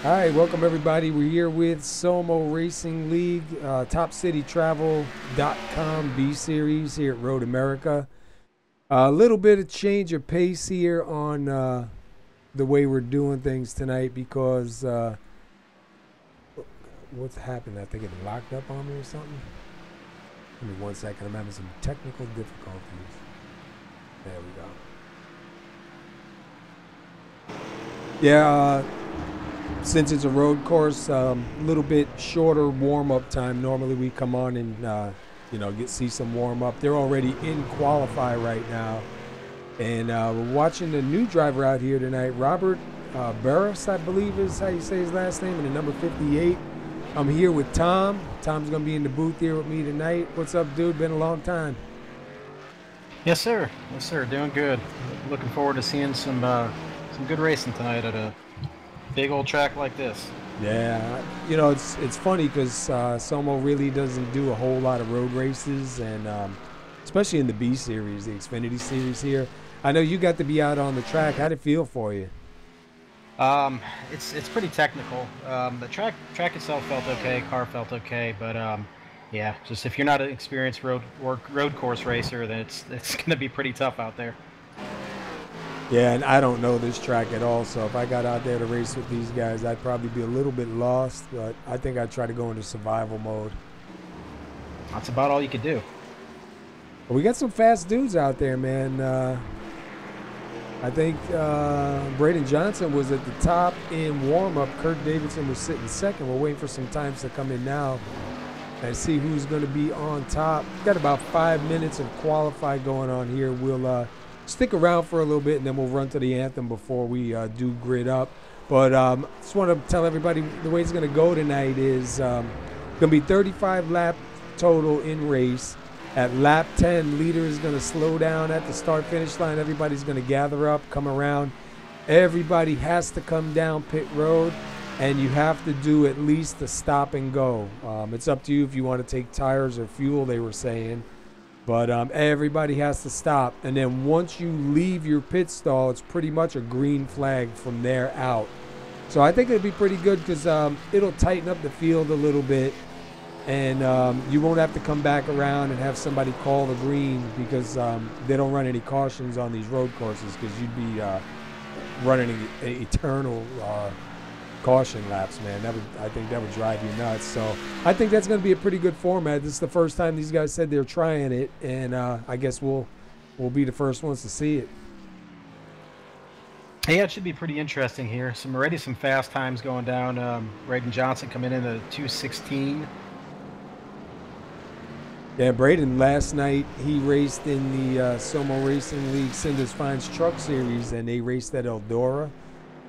All right, welcome everybody. We're here with SoMo Racing League, TopCityTravel.com B Series here at Road America. A little bit of change of pace here on the way we're doing things tonight because what's happened? I think it locked up on me or something. Give me 1 second. I'm having some technical difficulties. There we go. Yeah. Since it's a road course, a little bit shorter warm-up time. Normally we come on and, see some warm-up. They're already in qualify right now. And we're watching the new driver out here tonight, Robert Barros, I believe is how you say his last name, and the number 58. I'm here with Tom. Tom's going to be in the booth here with me tonight. What's up, dude? Been a long time. Yes, sir. Yes, sir. Doing good. Looking forward to seeing some good racing tonight at a big old track like this. Yeah, it's funny because SoMo really doesn't do a whole lot of road races, and especially in the B Series, the Xfinity Series here. I know you got to be out on the track. How'd it feel for you? It's pretty technical. The track itself felt okay, car felt okay, but yeah, just if you're not an experienced road course racer, then it's going to be pretty tough out there. Yeah, and I don't know this track at all, so if I got out there to race with these guys, I'd probably be a little bit lost, but I think I'd try to go into survival mode. That's about all you could do. But we got some fast dudes out there, man. I think Braden Johnson was at the top in warm-up. Kurt Davidson was sitting second. We're waiting for some times to come in now and see who's going to be on top. Got about 5 minutes of qualify going on here. We'll stick around for a little bit, and then we'll run to the anthem before we do grid up. But just want to tell everybody the way it's going to go tonight is going to be 35 lap total in race. At lap 10, leader is going to slow down at the start-finish line. Everybody's going to gather up, come around. Everybody has to come down pit road, and you have to do at least a stop and go. It's up to you if you want to take tires or fuel, they were saying. But everybody has to stop. And then once you leave your pit stall, it's pretty much a green flag from there out. So I think it'll be pretty good because it'll tighten up the field a little bit. And you won't have to come back around and have somebody call the green because they don't run any cautions on these road courses because you'd be running an eternal caution laps, man. I think that would drive you nuts. So I think that's going to be a pretty good format. This is the first time these guys said they're trying it, and I guess we'll be the first ones to see it. Yeah, it should be pretty interesting here. Already some fast times going down. Braden Johnson coming in at 2:16. Yeah, Braden last night he raced in the SoMo Racing League Cinder's Fines Truck Series, and they raced at Eldora.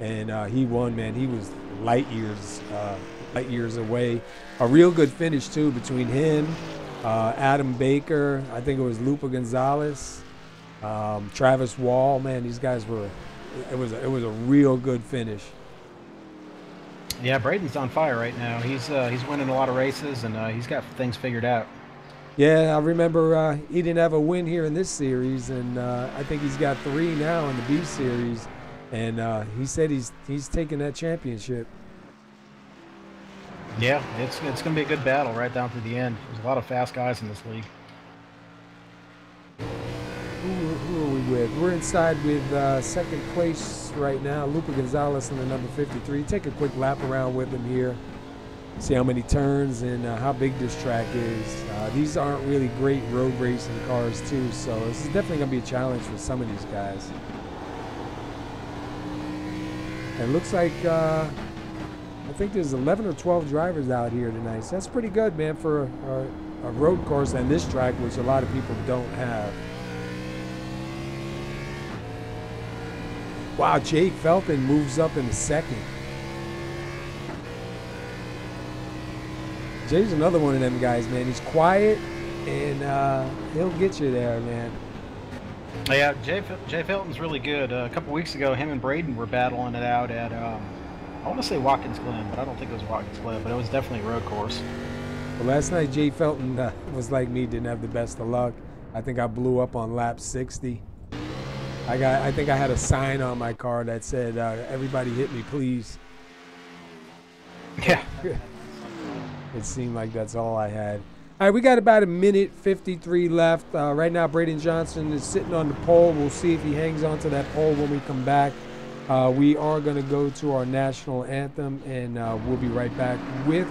And he won, man. He was light years away. A real good finish too between him, Adam Baker. I think it was Lupa Gonzalez, Travis Wall. Man, these guys were. It was a real good finish. Yeah, Braden's on fire right now. He's winning a lot of races, and he's got things figured out. Yeah, I remember he didn't have a win here in this series, and I think he's got 3 now in the B Series. And he said he's taking that championship. Yeah, it's going to be a good battle right down to the end. There's a lot of fast guys in this league. Who are we with? We're inside with second place right now, Lupa Gonzalez in the number 53. Take a quick lap around with him here. See how many turns and how big this track is. These aren't really great road racing cars too, so this is definitely going to be a challenge for some of these guys. It looks like, I think there's 11 or 12 drivers out here tonight. So that's pretty good, man, for a road course and this track, which a lot of people don't have. Wow, Jay Felton moves up in the second. Jay's another one of them guys, man. He's quiet, and he'll get you there, man. Yeah, Jay Felton's really good. A couple weeks ago, him and Braden were battling it out at, I want to say Watkins Glen, but I don't think it was Watkins Glen, but it was definitely a road course. Well, last night, Jay Felton was like me, didn't have the best of luck. I think I blew up on lap 60. I think I had a sign on my car that said, everybody hit me, please. Yeah. It seemed like that's all I had. All right, we got about a minute 53 left. Right now, Braden Johnson is sitting on the pole. We'll see if he hangs on to that pole when we come back. We are going to go to our national anthem, and we'll be right back with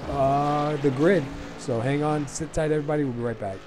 the grid. So hang on, sit tight, everybody. We'll be right back.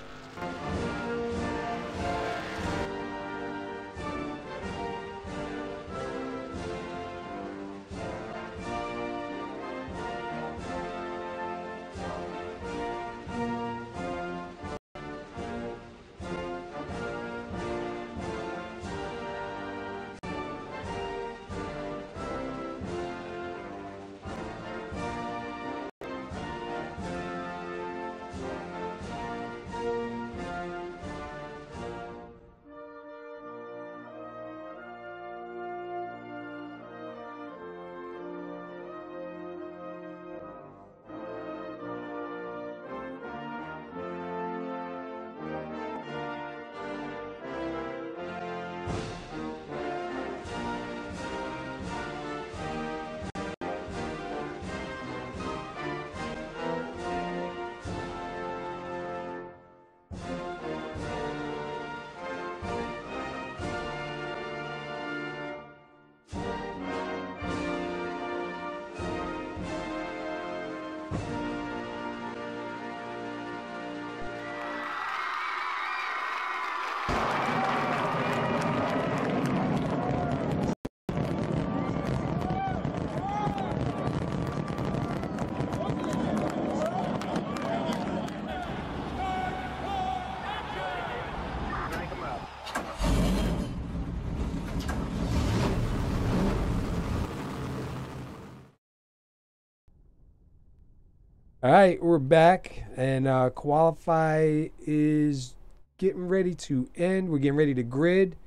All right, we're back, and qualify is getting ready to end. We're getting ready to grid,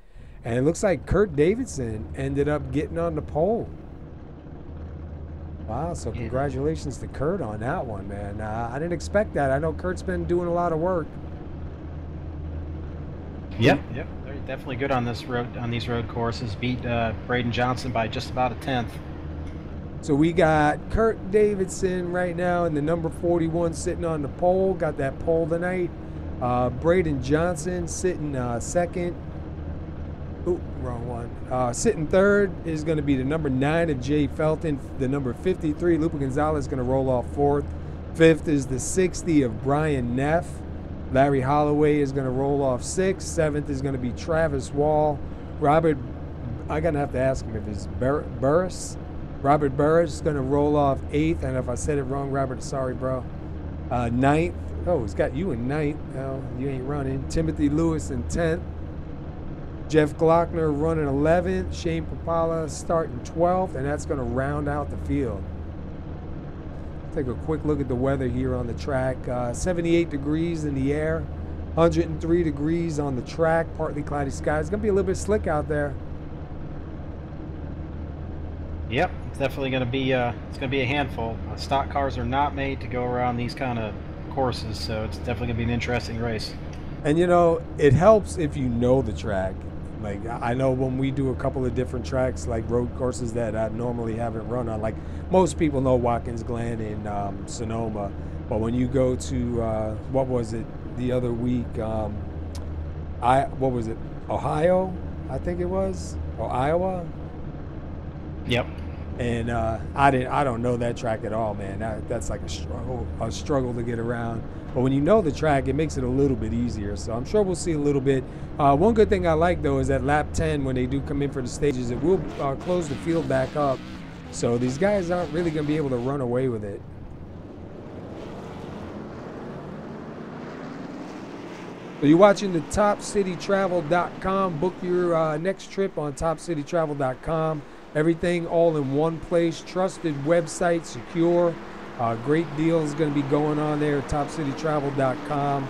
and it looks like Kurt Davidson ended up getting on the pole. Wow, so congratulations to Kurt on that one, man. I didn't expect that. I know Kurt's been doing a lot of work. Yep, they're definitely good on this road, on these road courses. Beat Braden Johnson by just about a tenth. So we got Kurt Davidson right now in the number 41 sitting on the pole. Got that pole tonight. Braden Johnson sitting second. Ooh, wrong one. Sitting third is going to be the number 9 of Jay Felton. The number 53, Lupe Gonzalez, is going to roll off fourth. Fifth is the 60 of Brian Neff. Larry Holloway is going to roll off sixth. Seventh is going to be Travis Wall. Robert, I'm going to have to ask him if it's Burris. Robert Burris is going to roll off eighth. And if I said it wrong, Robert, sorry, bro. Ninth. Oh, he's got you in ninth. No, you ain't running. Timothy Lewis in 10th. Jeff Glockner running 11th. Shane Papala starting 12th. And that's going to round out the field. Take a quick look at the weather here on the track. 78 degrees in the air. 103 degrees on the track. Partly cloudy skies. It's going to be a little bit slick out there. Yep, it's definitely going to be it's going to be a handful. Stock cars are not made to go around these kind of courses, so it's definitely going to be an interesting race. And you know, it helps if you know the track. Like I know when we do a couple of different tracks, like road courses that I normally haven't run on. Like most people know Watkins Glen and Sonoma, but when you go to what was it the other week? What was it? Ohio, I think it was, or Iowa. Yep. And I don't know that track at all, man. That's like a struggle to get around. But when you know the track, it makes it a little bit easier. So I'm sure we'll see a little bit. One good thing I like, though, is that lap 10, when they do come in for the stages, it will close the field back up. So these guys aren't really going to be able to run away with it. So you're watching the TopCityTravel.com. Book your next trip on TopCityTravel.com. Everything all in one place. Trusted website, secure. Great deals going to be going on there at TopCityTravel.com.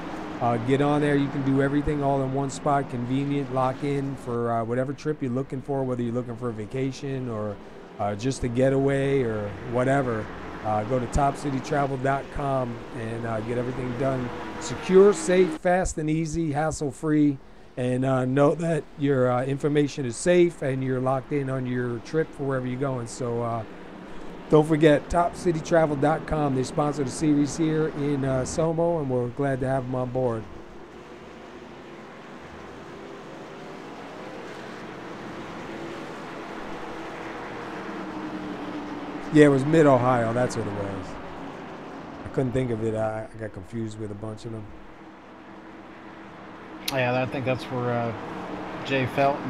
Get on there. You can do everything all in one spot. Convenient. Lock in for whatever trip you're looking for, whether you're looking for a vacation or just a getaway or whatever. Go to TopCityTravel.com and get everything done. Secure, safe, fast, and easy, hassle-free. And know that your information is safe and you're locked in on your trip for wherever you're going. So Don't forget, TopCityTravel.com. They sponsor the series here in SoMo, and we're glad to have them on board. Yeah, it was Mid-Ohio. That's what it was. I couldn't think of it. I got confused with a bunch of them. Yeah, I think that's where Jay Felton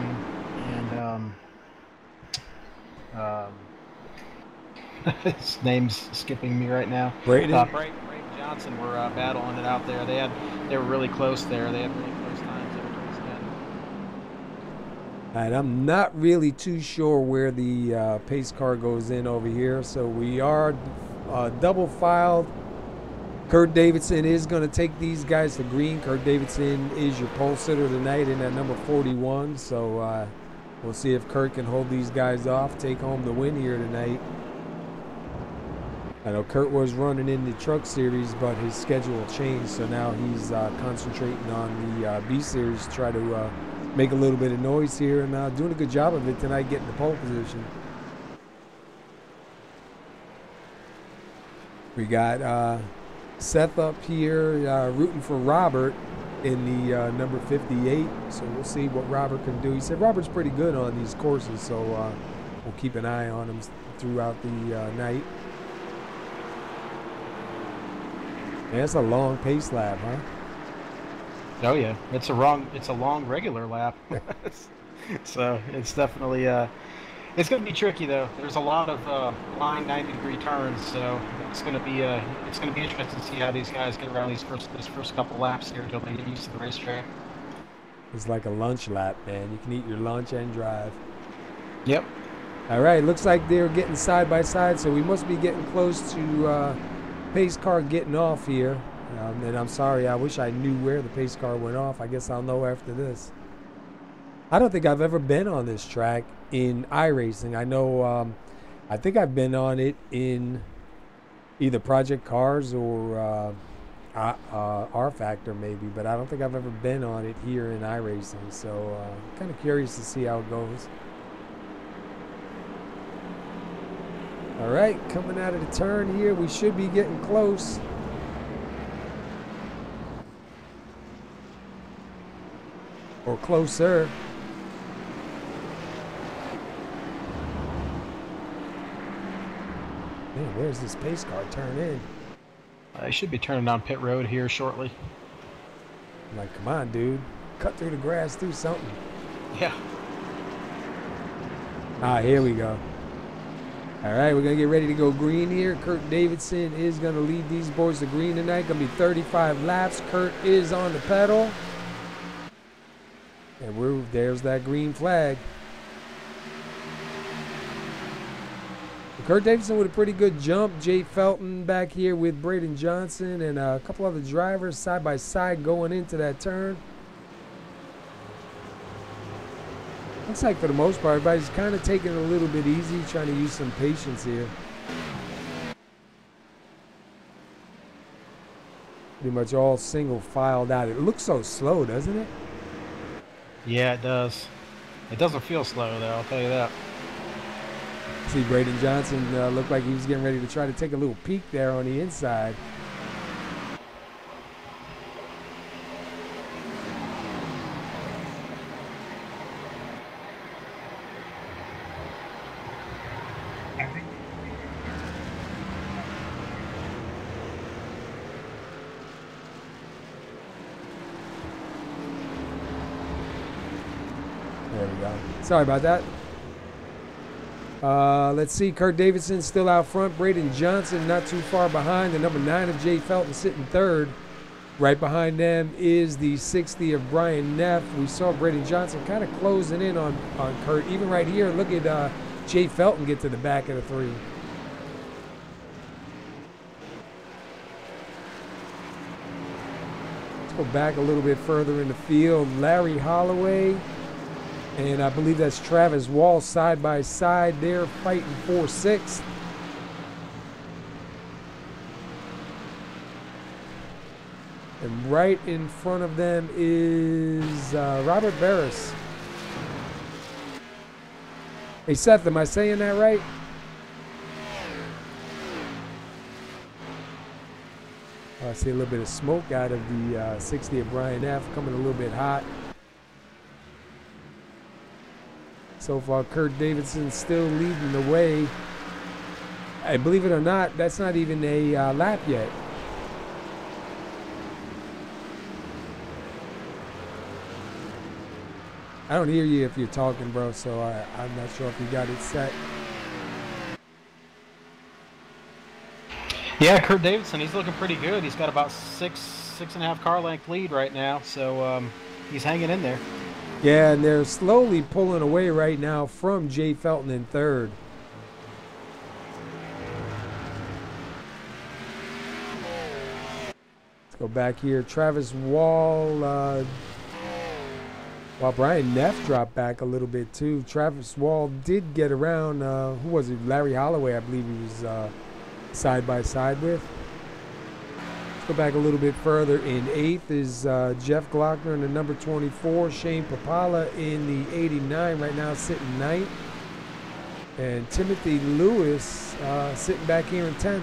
and his name's skipping me right now. Braden? Braden Johnson were battling it out there. They were really close there. They had really close times there towards the end. All right, I'm not really too sure where the pace car goes in over here, so we are double filed. Kurt Davidson is going to take these guys to green. Kurt Davidson is your pole sitter tonight in at number 41, so we'll see if Kurt can hold these guys off, take home the win here tonight. I know Kurt was running in the truck series, but his schedule changed, so now he's concentrating on the B series to try to make a little bit of noise here, and doing a good job of it tonight, getting the pole position. We got Seth up here rooting for Robert in the number 58, so we'll see what Robert can do. He said Robert's pretty good on these courses, so we'll keep an eye on him throughout the night. Yeah, it's a long pace lap, huh? Oh yeah, it's a long regular lap. So it's definitely it's going to be tricky though. There's a lot of line 90-degree turns, so it's going to be interesting to see how these guys get around this first couple laps here until they get used to the racetrack. It's like a lunch lap, man. You can eat your lunch and drive. Yep. All right, looks like they're getting side by side, so we must be getting close to pace car getting off here. And I'm sorry, I wish I knew where the pace car went off. I guess I'll know after this. I don't think I've ever been on this track in iRacing. I know, I think I've been on it in either Project Cars or R Factor maybe, but I don't think I've ever been on it here in iRacing. So kind of curious to see how it goes. All right, coming out of the turn here, we should be getting close. Or closer. Man, where's this pace car turn in? I should be turning down pit road here shortly. I'm like, come on, dude. Cut through the grass, do something. Yeah. Here we go. All right, we're going to get ready to go green here. Kurt Davidson is going to lead these boys to green tonight. Going to be 35 laps. Kurt is on the pedal. And there's that green flag. Kurt Davidson with a pretty good jump. Jay Felton back here with Braden Johnson and a couple other drivers side by side going into that turn. Looks like for the most part, everybody's kind of taking it a little bit easy, trying to use some patience here. Pretty much all single filed out. It looks so slow, doesn't it? Yeah, it does. It doesn't feel slow, though, I'll tell you that. See, Braden Johnson looked like he was getting ready to try to take a little peek there on the inside. There we go. Sorry about that. Let's see. Kurt Davidson still out front. Braden Johnson not too far behind. The number 9 of Jay Felton sitting third. Right behind them is the 60 of Brian Neff. We saw Braden Johnson kind of closing in on Kurt. Even right here, look at Jay Felton get to the back of the 3. Let's go back a little bit further in the field. Larry Holloway. And I believe that's Travis Wall side by side there fighting for 6th. And right in front of them is Robert Barris. Hey Seth, am I saying that right? I see a little bit of smoke out of the 60 of Brian F. coming a little bit hot. So far, Kurt Davidson still leading the way. Hey, believe it or not, that's not even a lap yet. I don't hear you if you're talking, bro, so I'm not sure if you got it set. Yeah, Kurt Davidson, he's looking pretty good. He's got about six and a half car length lead right now, so he's hanging in there. Yeah, and they're slowly pulling away right now from Jay Felton in third. Let's go back here. Travis Wall, well, Brian Neff dropped back a little bit too. Travis Wall did get around, who was it? Larry Holloway, I believe he was side by side with. Let's go back a little bit further. In eighth is Jeff Glockner in the number 24. Shane Papala in the 89 right now, sitting ninth. And Timothy Lewis sitting back here in 10th.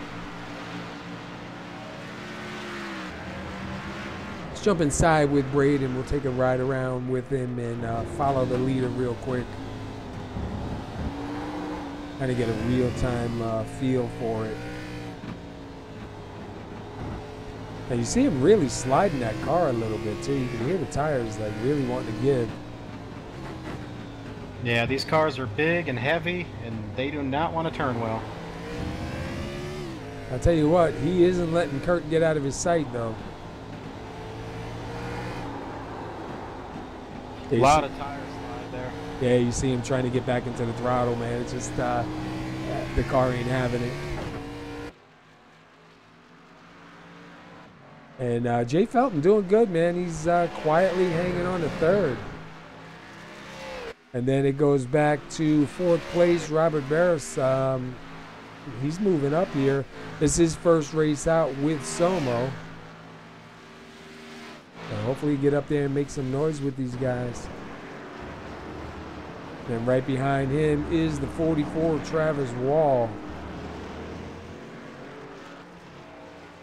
Let's jump inside with Braden. We'll take a ride around with him and follow the leader real quick. Kind of get a real-time feel for it. And you see him really sliding that car a little bit too. You can hear the tires like really wanting to give. Yeah, these cars are big and heavy, and they do not want to turn well. I'll tell you what, he isn't letting Kurt get out of his sight though. A lot of tires slide there. Yeah, you see him trying to get back into the throttle, man. It's just the car ain't having it. And Jay Felton doing good, man. He's quietly hanging on to third. And then it goes back to fourth place, Robert Barris. He's moving up here. This is his first race out with SoMo. So hopefully get up there and make some noise with these guys. And right behind him is the 44, Travis Wall.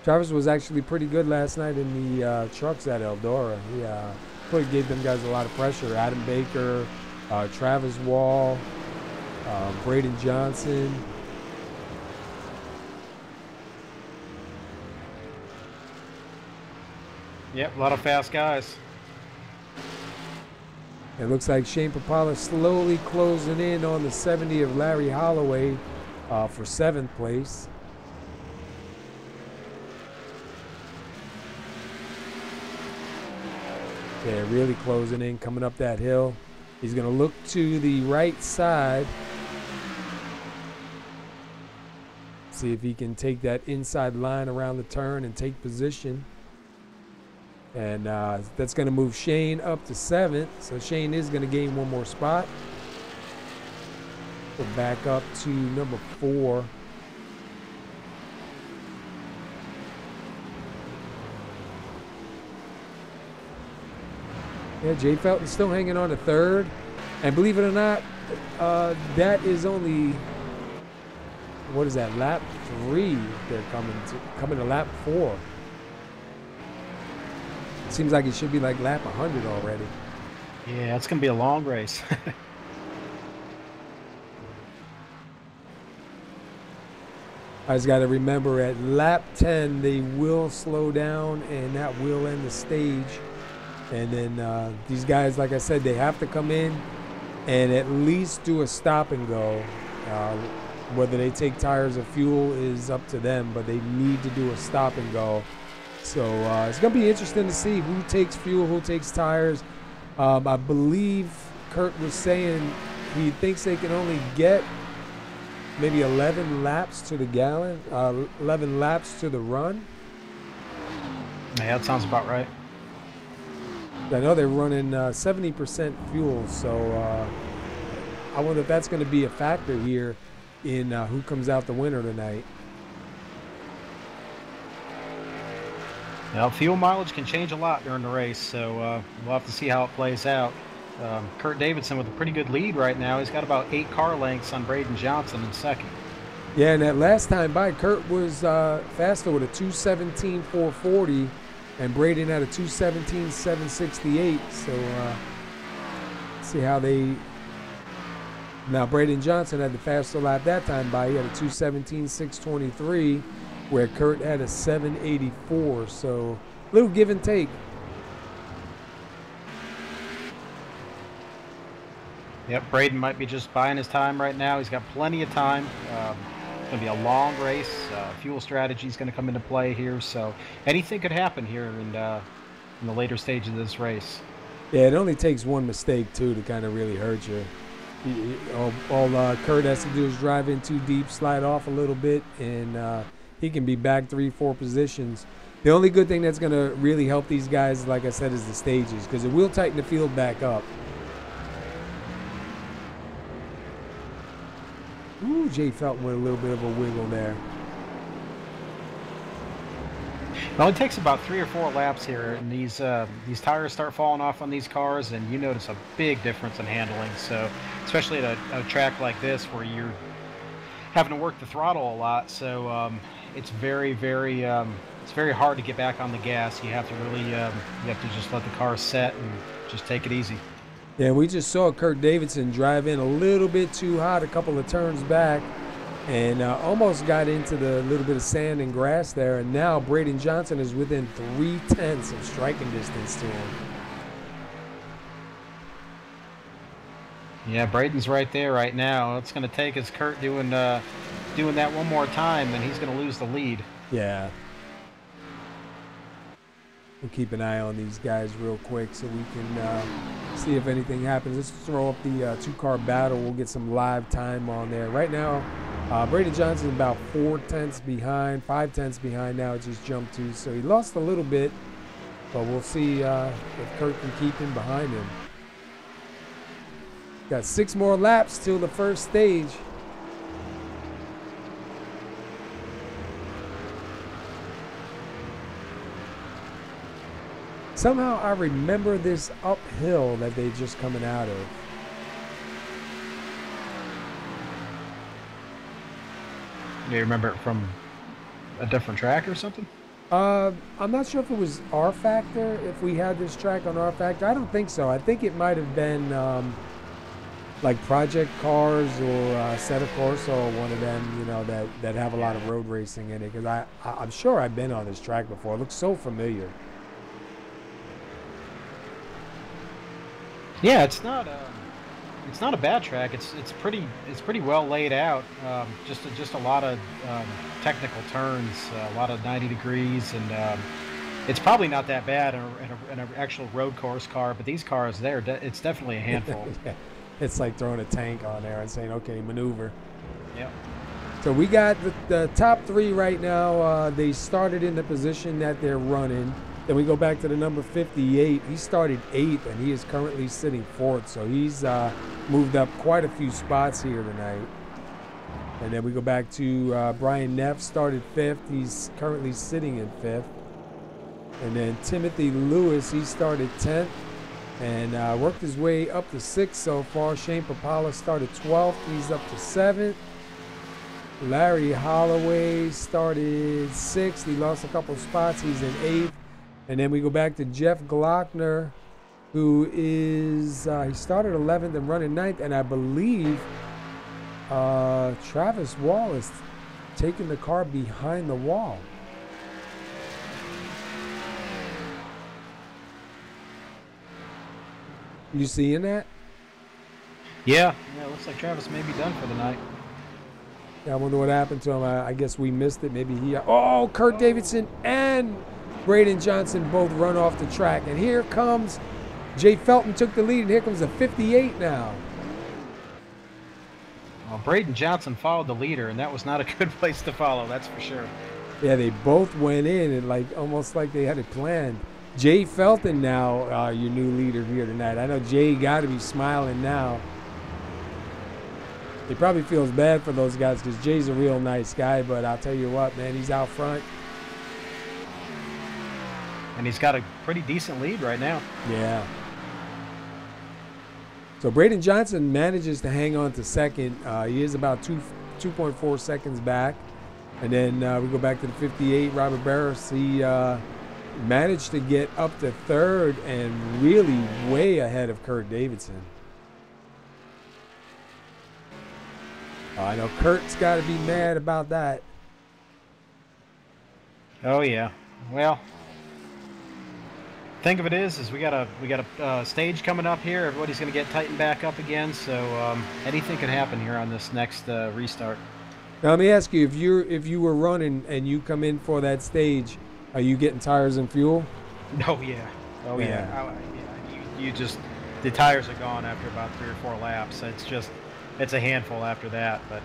Travis was actually pretty good last night in the trucks at Eldora. He really gave them guys a lot of pressure. Adam Baker, Travis Wall, Braden Johnson. Yep, a lot of fast guys. It looks like Shane Papala slowly closing in on the 70 of Larry Holloway for 7th place. Yeah, really closing in, coming up that hill. He's going to look to the right side. See if he can take that inside line around the turn and take position. And that's going to move Shane up to 7th. So Shane is going to gain one more spot. Go back up to number 4. Yeah, Jay Felton's still hanging on to 3rd. And believe it or not, that is only, what is that, lap 3 they're coming to lap 4. It seems like it should be like lap 100 already. Yeah, it's going to be a long race. I just got to remember at lap 10, they will slow down and that will end the stage. And then these guys, like I said, they have to come in and at least do a stop and go. Whether they take tires or fuel is up to them, but they need to do a stop and go. So it's going to be interesting to see who takes fuel, who takes tires. I believe Kurt was saying he thinks they can only get maybe 11 laps to the gallon, 11 laps to the run. Yeah, that sounds about right. I know they're running 70% fuel, so I wonder if that's going to be a factor here in who comes out the winner tonight. Now, fuel mileage can change a lot during the race, so we'll have to see how it plays out. Kurt Davidson with a pretty good lead right now. He's got about 8 car lengths on Braden Johnson in 2nd. Yeah, and that last time by, Kurt was faster with a 2:17.440, and Braden had a 2:17.768. So see how they. Now Braden Johnson had the faster lap that time by. He had a 2:17.623, where Kurt had a 7:84. So little give and take. Yep, Braden might be just buying his time right now. He's got plenty of time. It's going to be a long race. Fuel strategy is going to come into play here, so anything could happen here in the later stage of this race. Yeah, it only takes one mistake, too, to kind of really hurt you. All Kurt has to do is drive in too deep, slide off a little bit, and he can be back 3-4 positions. The only good thing that's going to really help these guys, like I said, is the stages, because it will tighten the field back up. Ooh, Jay Felton with a little bit of a wiggle there. It only takes about 3 or 4 laps here, and these tires start falling off on these cars, and you notice a big difference in handling. So, especially at a track like this where you're having to work the throttle a lot, so it's very, very it's very hard to get back on the gas. You have to really you have to just let the car set and just take it easy. Yeah, we just saw Kurt Davidson drive in a little bit too hot a couple of turns back, and almost got into the little bit of sand and grass there. And now Braden Johnson is within 0.3 of striking distance to him. Yeah, Braden's right there right now. All it's going to take is Kurt doing that one more time, and he's going to lose the lead. Yeah. We'll keep an eye on these guys real quick so we can see if anything happens. Let's throw up the two-car battle. We'll get some live time on there. Right now, Braden Johnson about 0.4 behind, 0.5 behind now. It just jumped to. So he lost a little bit, but we'll see if Kurt can keep him behind him. Got 6 more laps till the first stage. Somehow I remember this uphill that they're just coming out of. Do you remember it from a different track or something? I'm not sure if it was R Factor, if we had this track on R Factor. I don't think so. I think it might have been like Project Cars or Seta Corsa, or one of them, you know, that have a lot of road racing in it. Because I'm sure I've been on this track before. It looks so familiar. Yeah, it's not a bad track. It's pretty well laid out. Just a lot of technical turns, a lot of 90 degrees, and it's probably not that bad in an actual road course car. But these cars, it's definitely a handful. Yeah. It's like throwing a tank on there and saying, "Okay, maneuver." Yep. So we got the top 3 right now. They started in the position that they're running. Then we go back to the number 58. He started 8th, and he is currently sitting 4th. So he's moved up quite a few spots here tonight. And then we go back to Brian Neff, started 5th. He's currently sitting in 5th. And then Timothy Lewis, he started 10th and worked his way up to 6th so far. Shane Papala started 12th. He's up to 7th. Larry Holloway started 6th. He lost a couple spots. He's in 8th. And then we go back to Jeff Glockner, who is, he started 11th and running 9th. And I believe Travis Wall is taking the car behind the wall. You seeing that? Yeah, it looks like Travis may be done for the night. Yeah, I wonder what happened to him. I guess we missed it. Maybe he... Oh, Kurt Davidson and Braden Johnson both run off the track. And here comes... Jay Felton took the lead, and here comes a 58 now. Well, Braden Johnson followed the leader, and that was not a good place to follow, that's for sure. Yeah, they both went in, and almost like they had it planned. Jay Felton now, your new leader here tonight. I know Jay got to be smiling now. He probably feels bad for those guys because Jay's a real nice guy, but I'll tell you what, man, he's out front. And he's got a pretty decent lead right now. Yeah. So Braden Johnson manages to hang on to 2nd. He is about 2.4 seconds back. And then we go back to the 58. Robert Barris, he managed to get up to third and really way ahead of Kurt Davidson. I know Kurt's got to be mad about that. Oh yeah. Well, think of it is we got a stage coming up here. Everybody's going to get tightened back up again. So anything could happen here on this next restart. Now let me ask you: if you were running and you come in for that stage, are you getting tires and fuel? Oh yeah. Oh yeah. You just, the tires are gone after about 3 or 4 laps. It's a handful after that, but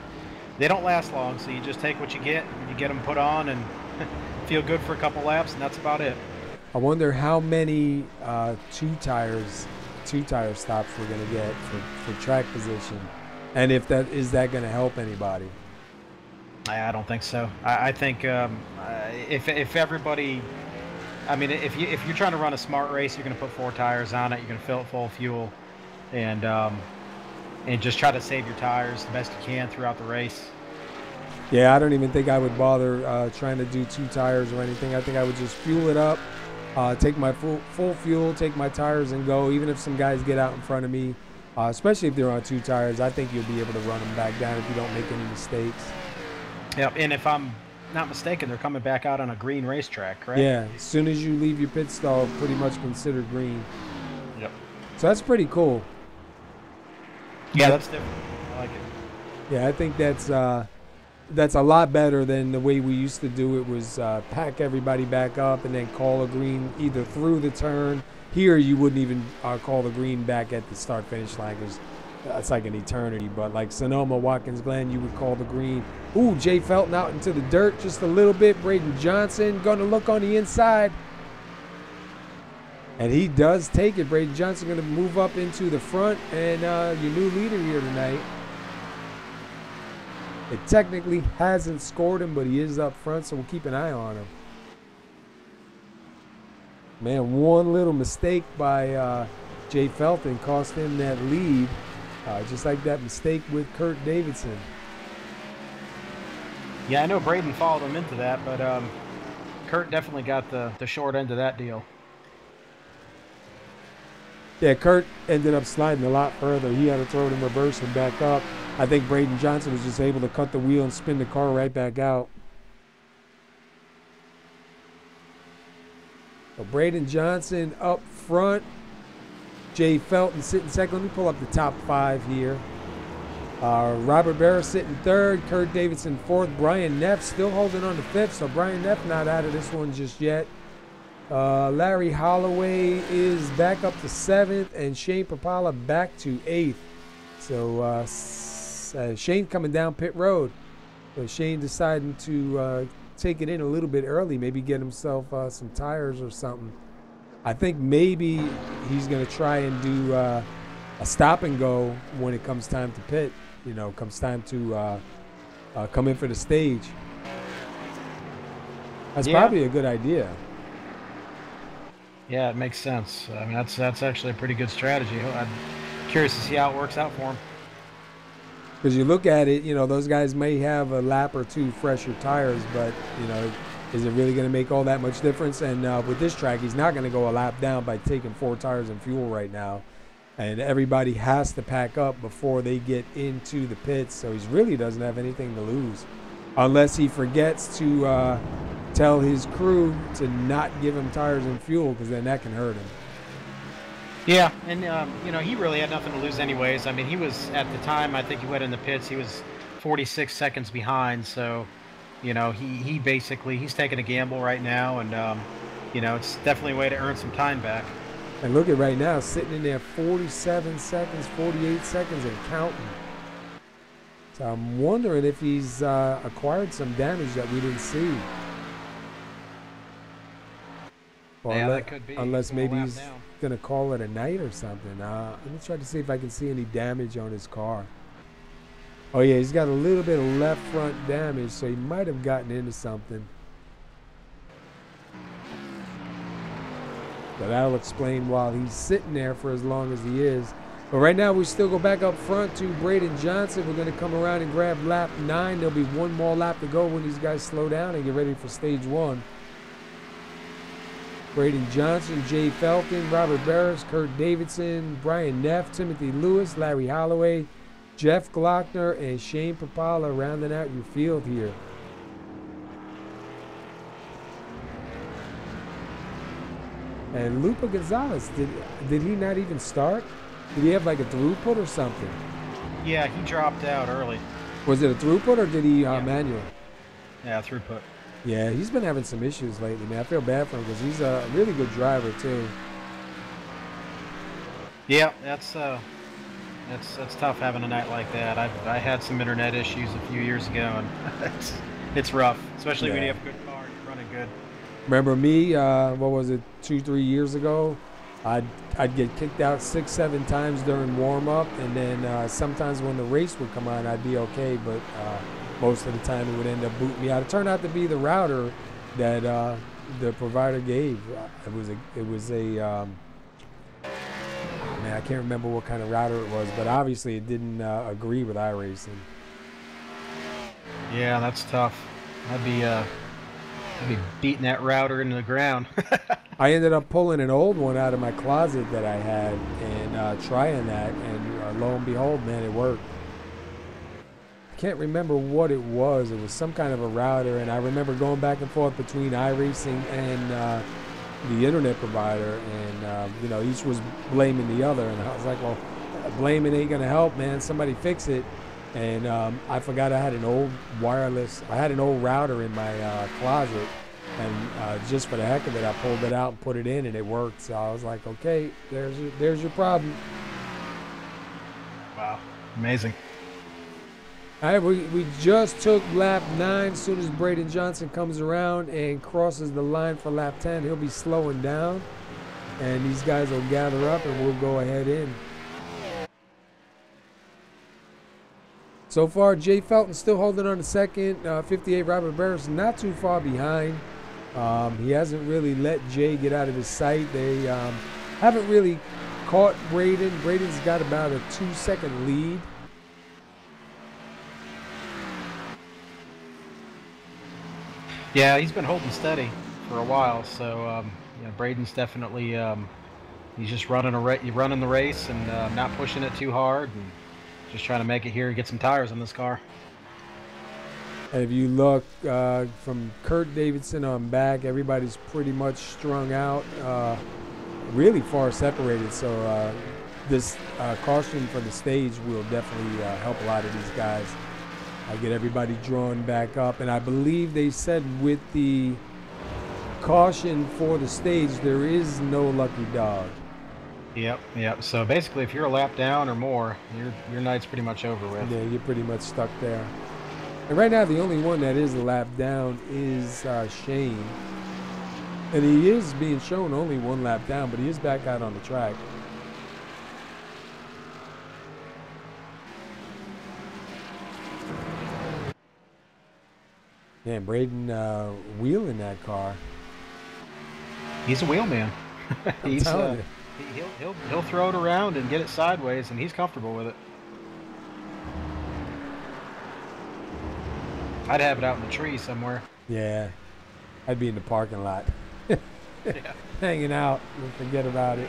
they don't last long. So you just take what you get them put on and feel good for a couple laps, and that's about it. I wonder how many two tire stops we're gonna get for track position, and if that going to help anybody. I don't think so. I think if everybody, I mean, if you're trying to run a smart race, you're going to put 4 tires on it. You're going to fill it full of fuel, and just try to save your tires the best you can throughout the race. Yeah, I don't even think I would bother trying to do 2 tires or anything. I think I would just fuel it up, take my full fuel, take my tires, and go. Even if some guys get out in front of me, especially if they're on 2 tires, I think you'll be able to run them back down if you don't make any mistakes. Yeah, and if I'm not mistaken, they're coming back out on a green racetrack, correct? Yeah, as soon as you leave your pit stall, pretty much considered green. Yep. So that's pretty cool. Yeah, that's different. I like it. Yeah, I think that's a lot better than the way we used to do it. Was pack everybody back up and then call a green either through the turn. Here, you wouldn't even call the green back at the start-finish line because it's like an eternity. But like Sonoma, Watkins Glen, you would call the green. Ooh, Jay Felton out into the dirt just a little bit. Braden Johnson going to look on the inside. And he does take it. Braden Johnson going to move up into the front. And your new leader here tonight. It technically hasn't scored him, but he is up front, so we'll keep an eye on him. Man, one little mistake by Jay Felton cost him that lead, just like that mistake with Kurt Davidson. Yeah, I know Braden followed him into that, but Kurt definitely got the short end of that deal. Yeah, Kurt ended up sliding a lot further. He had to throw it in reverse and back up. I think Braden Johnson was just able to cut the wheel and spin the car right back out. So Braden Johnson up front. Jay Felton sitting second. Let me pull up the top 5 here. Robert Barris sitting third. Kurt Davidson fourth. Brian Neff still holding on to fifth. So Brian Neff not out of this one just yet. Larry Holloway is back up to 7th. And Shane Papala back to 8th. So Shane coming down pit road. So Shane deciding to take it in a little bit early. Maybe get himself some tires or something. I think maybe he's going to try and do a stop and go when it comes time to pit. You know, comes time to come in for the stage. That's probably a good idea. Yeah, it makes sense. I mean, that's actually a pretty good strategy. I'm curious to see how it works out for him. Because you look at it, you know, those guys may have a lap or 2 fresher tires, but, you know, is it really going to make all that much difference? And with this track, he's not going to go a lap down by taking 4 tires and fuel right now. And everybody has to pack up before they get into the pits, so he really doesn't have anything to lose. Unless he forgets to tell his crew to not give him tires and fuel, because then that can hurt him. Yeah, and you know, he really had nothing to lose anyways. I mean, he was, at the time I think he went in the pits, he was 46 seconds behind, so you know, he's taking a gamble right now, and you know, it's definitely a way to earn some time back. And look at right now, sitting in there 47 seconds, 48 seconds and counting. So I'm wondering if he's acquired some damage that we didn't see. Or yeah, that could be. Unless maybe he's going to call it a night or something. Let me try to see if I can see any damage on his car. Oh, yeah, he's got a little bit of left front damage, so he might have gotten into something. So that'll explain why he's sitting there for as long as he is. But right now, we still go back up front to Braden Johnson. We're going to come around and grab lap 9. There'll be one more lap to go when these guys slow down and get ready for stage 1. Braden Johnson, Jay Felton, Robert Barris, Kurt Davidson, Brian Neff, Timothy Lewis, Larry Holloway, Jeff Glockner, and Shane Papala rounding out your field here. And Lupa Gonzalez, did he not even start? Did he have like a throughput or something? Yeah, he dropped out early. Was it a throughput or did he manual? Yeah, throughput. Yeah, he's been having some issues lately, man. I feel bad for him because he's a really good driver too. Yeah, that's tough having a night like that. I had some internet issues a few years ago, and it's rough, especially when you have a good car and you're running good. Remember me? What was it? 2-3 years ago, I'd get kicked out 6-7 times during warm up, and then sometimes when the race would come on, I'd be okay, but most of the time it would end up booting me out. It turned out to be the router that the provider gave. It was a man, I can't remember what kind of router it was, but obviously it didn't agree with iRacing. Yeah, that's tough. I'd be beating that router into the ground. I ended up pulling an old one out of my closet that I had and trying that, and lo and behold, man, it worked. I can't remember what it was. It was some kind of a router, and I remember going back and forth between iRacing and the internet provider, and you know, each was blaming the other, and I was like, well, blaming ain't gonna help, man. Somebody fix it. And I forgot I had an old router in my closet, and just for the heck of it, I pulled it out and put it in, and it worked. So I was like, okay, there's your problem. Wow, amazing. All right, we just took lap 9. As soon as Braden Johnson comes around and crosses the line for lap 10, he'll be slowing down, and these guys will gather up, and we'll go ahead in. So far, Jay Felton still holding on to second. 58 Robert Barris not too far behind. He hasn't really let Jay get out of his sight. They haven't really caught Braden. Braden's got about a 2-second lead. Yeah, he's been holding steady for a while. So you know, Braden's definitely he's just running the race and not pushing it too hard, and just trying to make it here and get some tires on this car. And if you look from Kurt Davidson on back, everybody's pretty much strung out, really far separated. So this caution for the stage will definitely help a lot of these guys. Get everybody drawn back up. And I believe they said with the caution for the stage, there is no lucky dog. Yep. So basically, if you're a lap down or more, your night's pretty much over with. Yeah, you're pretty much stuck there. And right now, the only one that is a lap down is Shane. And he is being shown only one lap down, but he is back out on the track. Man, Braden wheeling that car. He's a wheelman. He'll throw it around and get it sideways, and he's comfortable with it. I'd have it out in the tree somewhere. Yeah, I'd be in the parking lot, Yeah. hanging out and forget about it.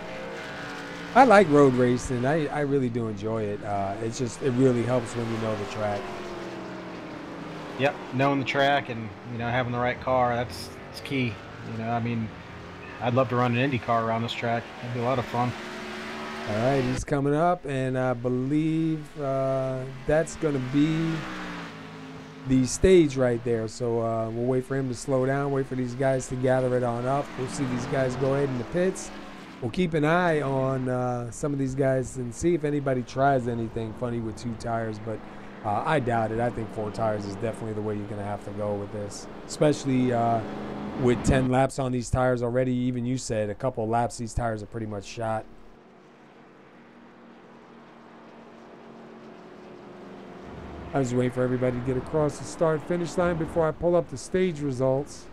I like road racing. I really do enjoy it. It really helps when you know the track. Yep, knowing the track and having the right car, that's key. I mean, I'd love to run an Indy car around this track. It'd be a lot of fun. All right, he's coming up, and I believe that's going to be the stage right there. So we'll wait for him to slow down, wait for these guys to gather it on up. We'll see these guys go ahead in the pits. We'll keep an eye on some of these guys and see if anybody tries anything funny with 2 tires, but I doubt it. I think 4 tires is definitely the way you're going to have to go with this, especially with 10 laps on these tires already. Even you said a couple of laps, these tires are pretty much shot. I was waiting for everybody to get across the start-finish line before I pull up the stage results.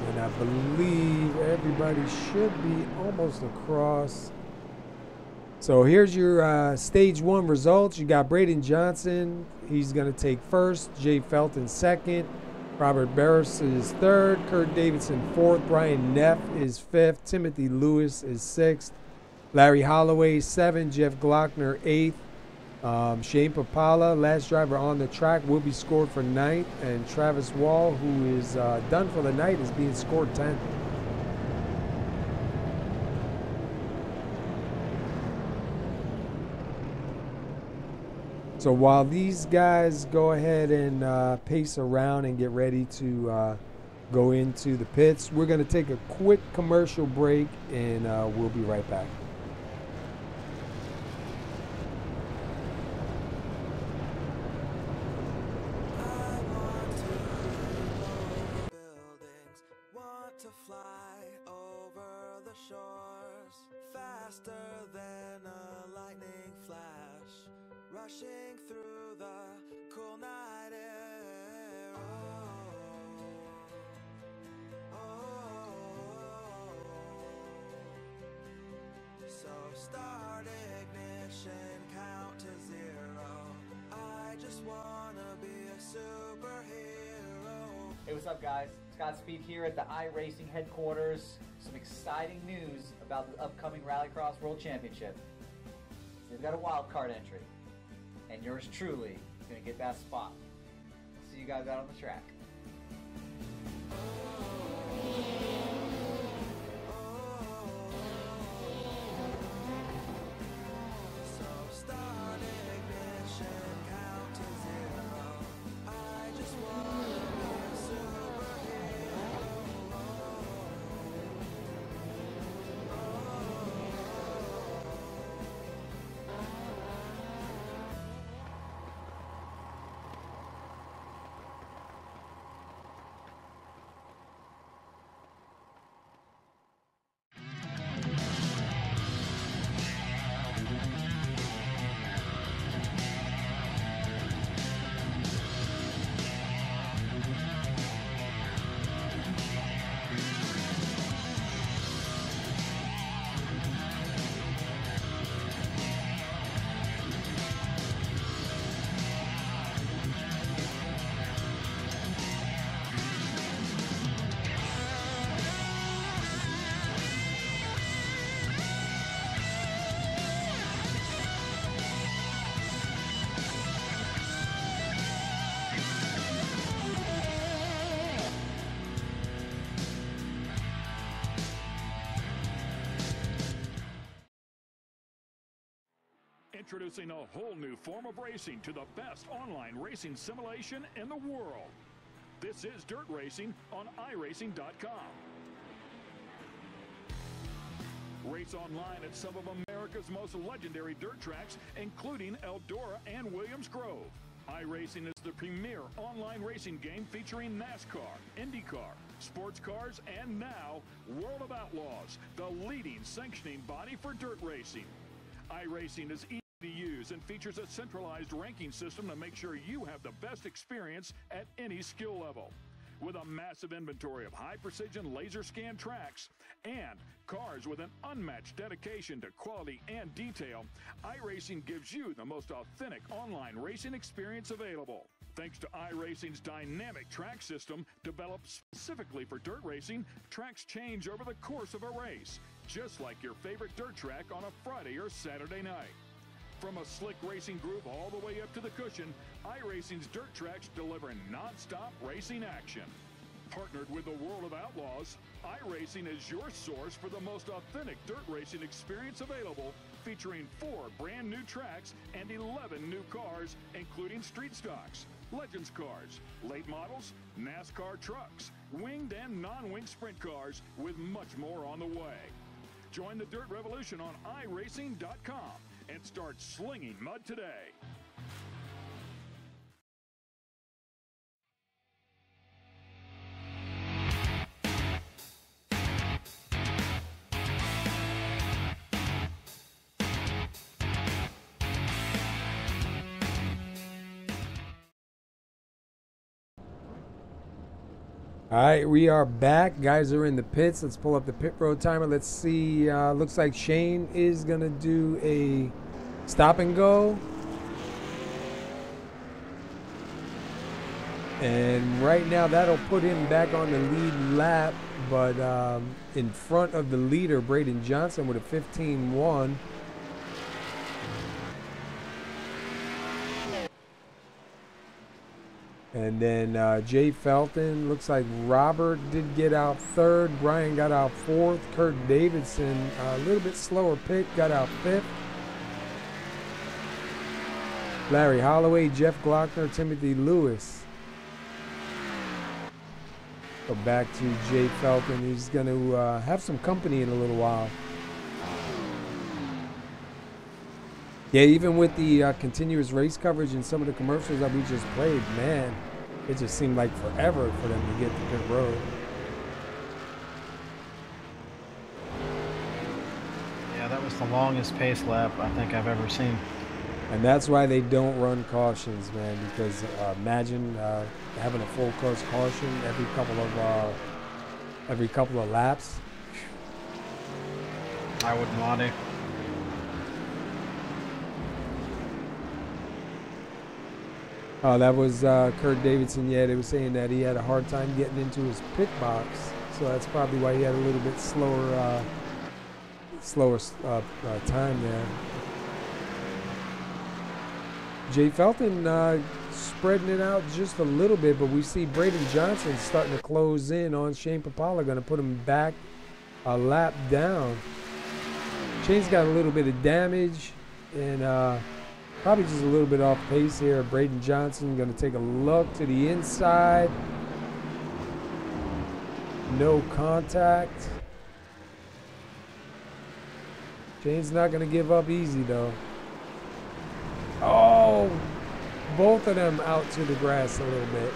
And I believe everybody should be almost across. So here's your stage 1 results. You got Braden Johnson. He's going to take first. Jay Felton second. Robert Barris is third. Kurt Davidson fourth. Brian Neff is fifth. Timothy Lewis is sixth. Larry Holloway seventh. Jeff Glockner eighth. Shane Papala, last driver on the track, will be scored for ninth. And Travis Wall, who is done for the night, is being scored 10th. So while these guys go ahead and pace around and get ready to go into the pits, we're going to take a quick commercial break, and we'll be right back. Rushing through the cool night air. So start ignition, count to 0. I just wanna be a superhero. Hey, what's up, guys? Scott Speed here at the iRacing headquarters. Some exciting news about the upcoming Rallycross World Championship. They've got a wild card entry, and yours truly is going to get that spot. See you guys out on the track. So start ignition, count to 0. I just wanna be a superhero. Introducing a whole new form of racing to the best online racing simulation in the world. This is Dirt Racing on iRacing.com. Race online at some of America's most legendary dirt tracks, including Eldora and Williams Grove. iRacing is the premier online racing game featuring NASCAR, IndyCar, sports cars, and now World of Outlaws, the leading sanctioning body for dirt racing. iRacing is easy to use and features a centralized ranking system to make sure you have the best experience at any skill level. With a massive inventory of high-precision laser scan tracks and cars with an unmatched dedication to quality and detail, iRacing gives you the most authentic online racing experience available. Thanks to iRacing's dynamic track system developed specifically for dirt racing, tracks change over the course of a race, just like your favorite dirt track on a Friday or Saturday night. From a slick racing groove all the way up to the cushion, iRacing's dirt tracks deliver non-stop racing action. Partnered with the World of Outlaws, iRacing is your source for the most authentic dirt racing experience available, featuring 4 brand new tracks and 11 new cars, including street stocks, Legends cars, late models, NASCAR trucks, winged and non-winged sprint cars, with much more on the way. Join the Dirt Revolution on iRacing.com and start slinging mud today. All right, we are back. Guys are in the pits. Let's pull up the pit road timer. Let's see. Looks like Shane is going to do a stop and go. And right now, that'll put him back on the lead lap. But in front of the leader, Braden Johnson, with a 15-1. And then Jay Felton, looks like Robert did get out third. Brian got out fourth. Kurt Davidson, a little bit slower pick, got out fifth. Larry Holloway, Jeff Glockner, Timothy Lewis. Go back to Jay Felton. He's going to have some company in a little while. Yeah, even with the continuous race coverage and some of the commercials that we just played, man, it just seemed like forever for them to get to pit road. Yeah, that was the longest pace lap I think I've ever seen. And that's why they don't run cautions, man, because imagine having a full course caution every couple of laps. I wouldn't want to. Oh, that was Kurt Davidson. Yeah, they were saying that he had a hard time getting into his pit box, so that's probably why he had a little bit slower time there. Jay Felton spreading it out just a little bit, but we see Braden Johnson starting to close in on Shane Papala, going to put him back a lap down. Shane's got a little bit of damage and probably just a little bit off pace here. Braden Johnson going to take a look to the inside. No contact. Shane's not going to give up easy though. Oh, both of them out to the grass a little bit.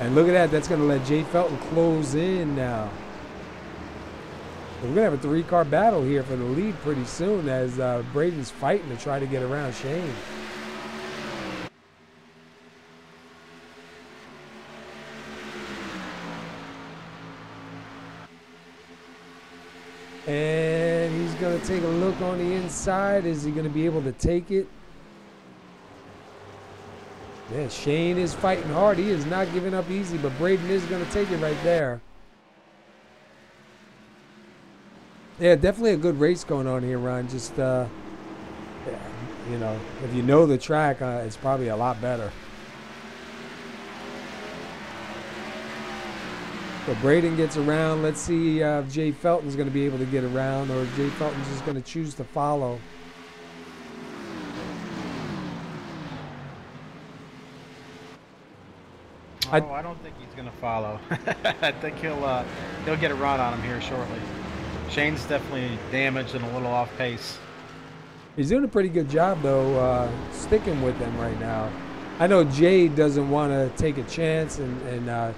And look at that. That's going to let Jay Felton close in now. We're going to have a three-car battle here for the lead pretty soon as Braden's fighting to try to get around Shane. And he's going to take a look on the inside. Is he going to be able to take it? Yeah, Shane is fighting hard. He is not giving up easy, but Braden is going to take it right there. Yeah, definitely a good race going on here, Ron. Just, yeah, you know, if you know the track, it's probably a lot better. So Braden gets around. Let's see if Jay Felton's going to be able to get around, or if Jay Felton's just going to choose to follow. I don't think he's going to follow. I think he'll get a run on him here shortly. Shane's definitely damaged and a little off pace. He's doing a pretty good job, though, sticking with them right now. I know Jay doesn't want to take a chance and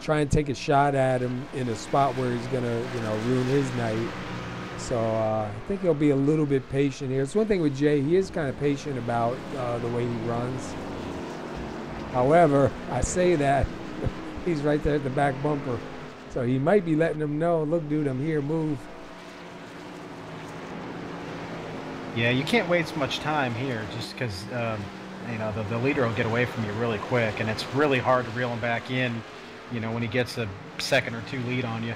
try and take a shot at him in a spot where he's going to, you know, ruin his night. So I think he'll be a little bit patient here. It's one thing with Jay, he is kind of patient about the way he runs. However, I say that, he's right there at the back bumper. So he might be letting him know, look, dude, I'm here, move. Yeah, you can't waste much time here just because, you know, the leader will get away from you really quick, and it's really hard to reel him back in, you know, when he gets a second or two lead on you.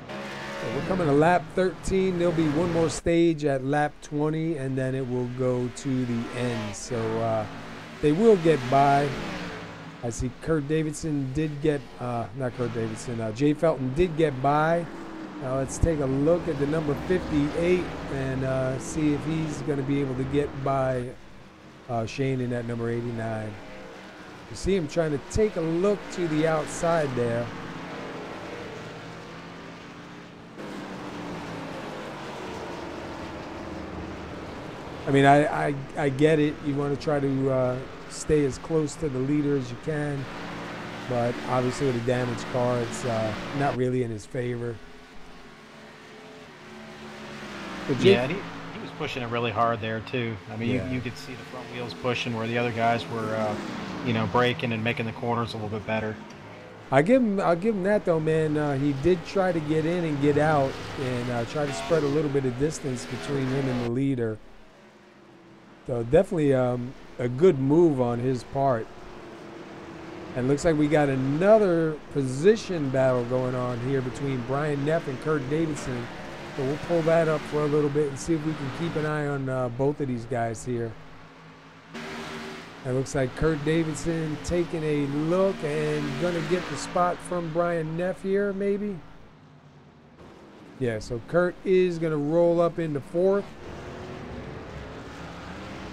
So we're coming to lap 13. There'll be one more stage at lap 20, and then it will go to the end. So they will get by. I see Kurt Davidson did get, not Kurt Davidson, Jay Felton did get by. Now let's take a look at the number 58 and see if he's going to be able to get by Shane in that number 89. You see him trying to take a look to the outside there. I mean, I get it. You want to try to stay as close to the leader as you can, but obviously with a damaged car, it's not really in his favor. Yeah, and he was pushing it really hard there too. I mean, yeah. you could see the front wheels pushing where the other guys were braking and making the corners a little bit better. I'll give him that though, man. He did try to get in and get out, and try to spread a little bit of distance between him and the leader. So definitely a good move on his part. And looks like we got another position battle going on here between Brian Neff and Kurt Davidson. So we'll pull that up for a little bit and see if we can keep an eye on both of these guys here. It looks like Kurt Davidson taking a look and gonna get the spot from Brian Neff here, maybe. Yeah, so Kurt is gonna roll up into fourth.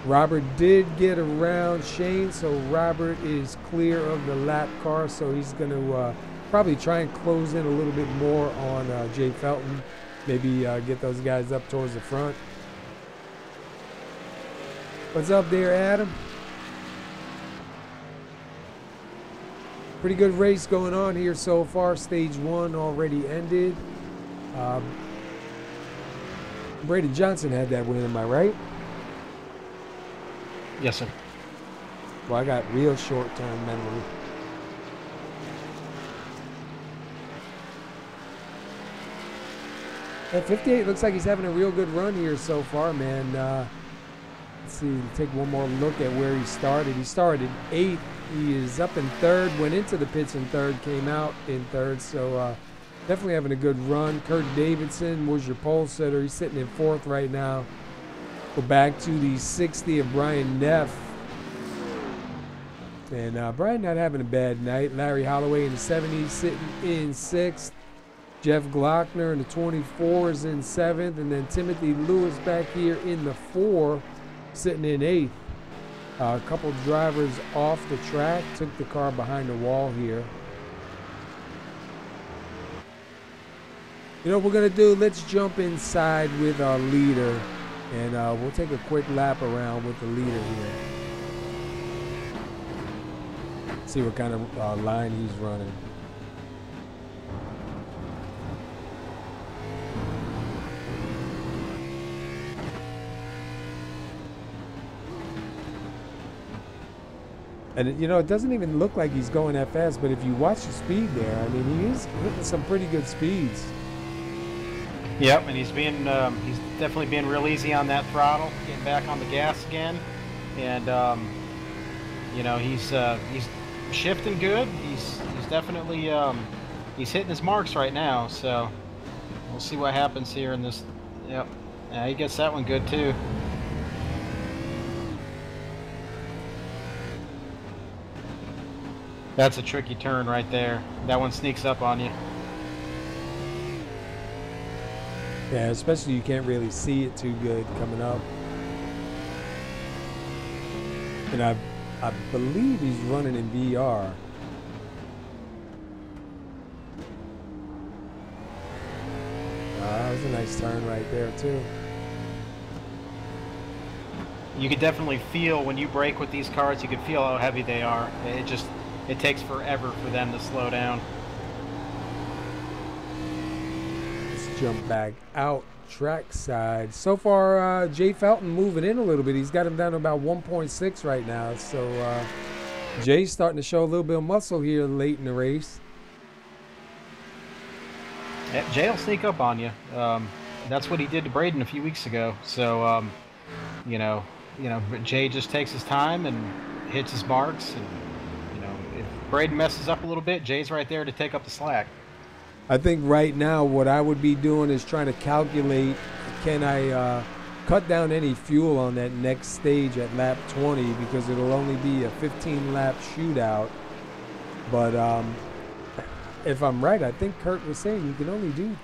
Robert did get around Shane, so Robert is clear of the lap car, so he's gonna probably try and close in a little bit more on Jay Felton. Maybe get those guys up towards the front. What's up there, Adam? Pretty good race going on here so far. Stage 1 already ended. Braden Johnson had that win, am I right? Yes, sir. Well, I got real short-term memory. At 58, looks like he's having a real good run here so far, man. Let's see, take one more look at where he started. He started 8th. He is up in 3rd, went into the pits in 3rd, came out in 3rd. So definitely having a good run. Kurt Davidson was your pole sitter. He's sitting in 4th right now. Go back to the 60 of Brian Neff. And Brian not having a bad night. Larry Holloway in the 70s sitting in 6th. Jeff Glockner in the 24 is in 7th. And then Timothy Lewis back here in the 4, sitting in 8th. A couple drivers off the track, took the car behind the wall here. You know what we're going to do? Let's jump inside with our leader. And we'll take a quick lap around with the leader here. See what kind of line he's running. And, you know, it doesn't even look like he's going that fast, but if you watch the speed there, I mean, he is hitting some pretty good speeds. Yep, and he's definitely being real easy on that throttle, getting back on the gas again, and he's shifting good. He's definitely he's hitting his marks right now. So we'll see what happens here in this. Yep, yeah, he gets that one good too. That's a tricky turn right there. That one sneaks up on you. Yeah, especially you can't really see it too good coming up. And I believe he's running in VR. That was a nice turn right there too. You could definitely feel when you brake with these cars, you can feel how heavy they are. It takes forever for them to slow down. Let's jump back out trackside. So far, Jay Felton moving in a little bit. He's got him down to about 1.6 right now. So Jay's starting to show a little bit of muscle here late in the race. Yeah, Jay will sneak up on you. That's what he did to Braden a few weeks ago. So, but Jay just takes his time and hits his marks. And, if Braden messes up a little bit, Jay's right there to take up the slack. I think right now what I would be doing is trying to calculate, can I cut down any fuel on that next stage at lap 20, because it'll only be a 15-lap shootout. But if I'm right, I think Kurt was saying you can only do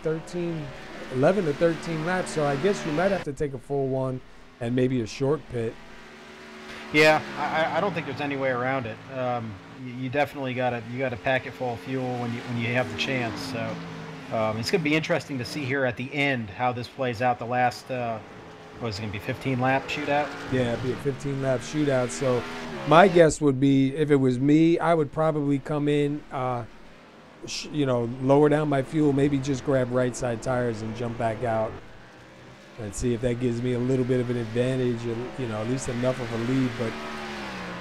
11 to 13 laps, so I guess you might have to take a full one and maybe a short pit. Yeah, I don't think there's any way around it. You definitely gotta pack it full of fuel when you have the chance. So it's gonna be interesting to see here at the end how this plays out. The last what is it gonna be, 15-lap shootout? Yeah, it'd be a 15-lap shootout. So my guess would be, if it was me, I would probably come in, lower down my fuel, maybe just grab right side tires and jump back out and see if that gives me a little bit of an advantage, and at least enough of a lead. But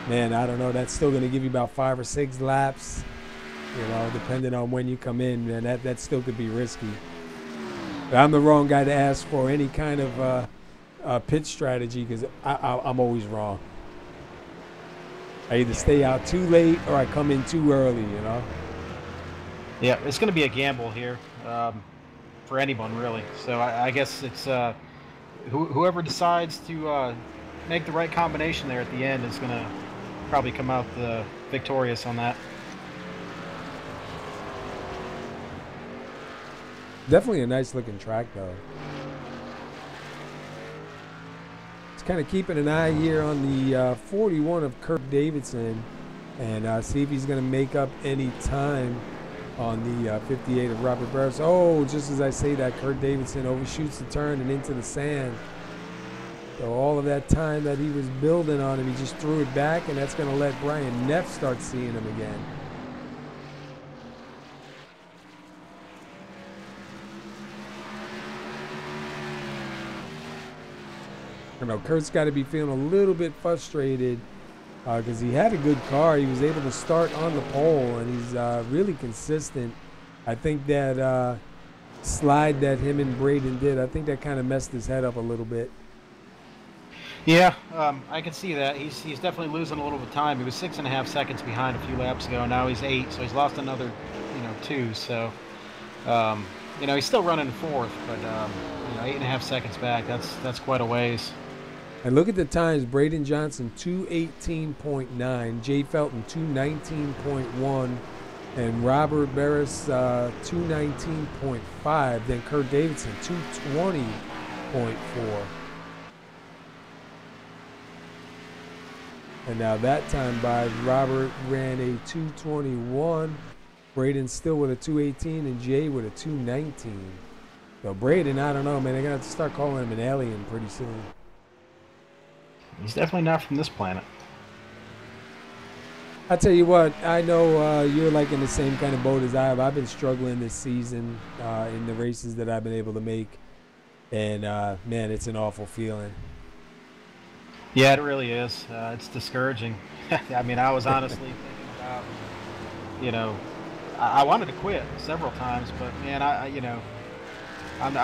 man, I don't know. That's still going to give you about 5 or 6 laps, depending on when you come in. Man, that still could be risky. But I'm the wrong guy to ask for any kind of pit strategy because I'm always wrong. I either stay out too late or I come in too early, Yeah, it's going to be a gamble here for anyone, really. So I guess it's whoever decides to make the right combination there at the end is going to probably come out victorious on that. Definitely a nice looking track, though. It's kind of keeping an eye here on the 41 of Kirk Davidson and see if he's going to make up any time on the 58 of Robert Barris. Oh, just as I say that, Kirk Davidson overshoots the turn and into the sand. So all of that time that he was building on him, he just threw it back, and that's going to let Brian Neff start seeing him again. I know Kurt's got to be feeling a little bit frustrated because he had a good car. He was able to start on the pole, and he's really consistent. I think that slide that him and Braden did, I think that kind of messed his head up a little bit. Yeah, I can see that. He's definitely losing a little bit of time. He was 6.5 seconds behind a few laps ago. Now he's 8, so he's lost another, 2. So, he's still running 4th, but 8.5 seconds back. That's quite a ways. And look at the times. Braden Johnson 2:18.9, Jay Felton 2:19.1, and Robert Barris 2:19.5. Then Kurt Davidson 2:20.4. And now that time by Robert ran a 2:21. Braden still with a 2:18 and Jay with a 2:19. So Braden, I don't know, man. They're gonna have to start calling him an alien pretty soon. He's definitely not from this planet. I tell you what, I know you're like in the same kind of boat as I have. I've been struggling this season in the races that I've been able to make, and man, it's an awful feeling. Yeah, it really is. It's discouraging. I mean, I was honestly thinking about, I wanted to quit several times, but man, I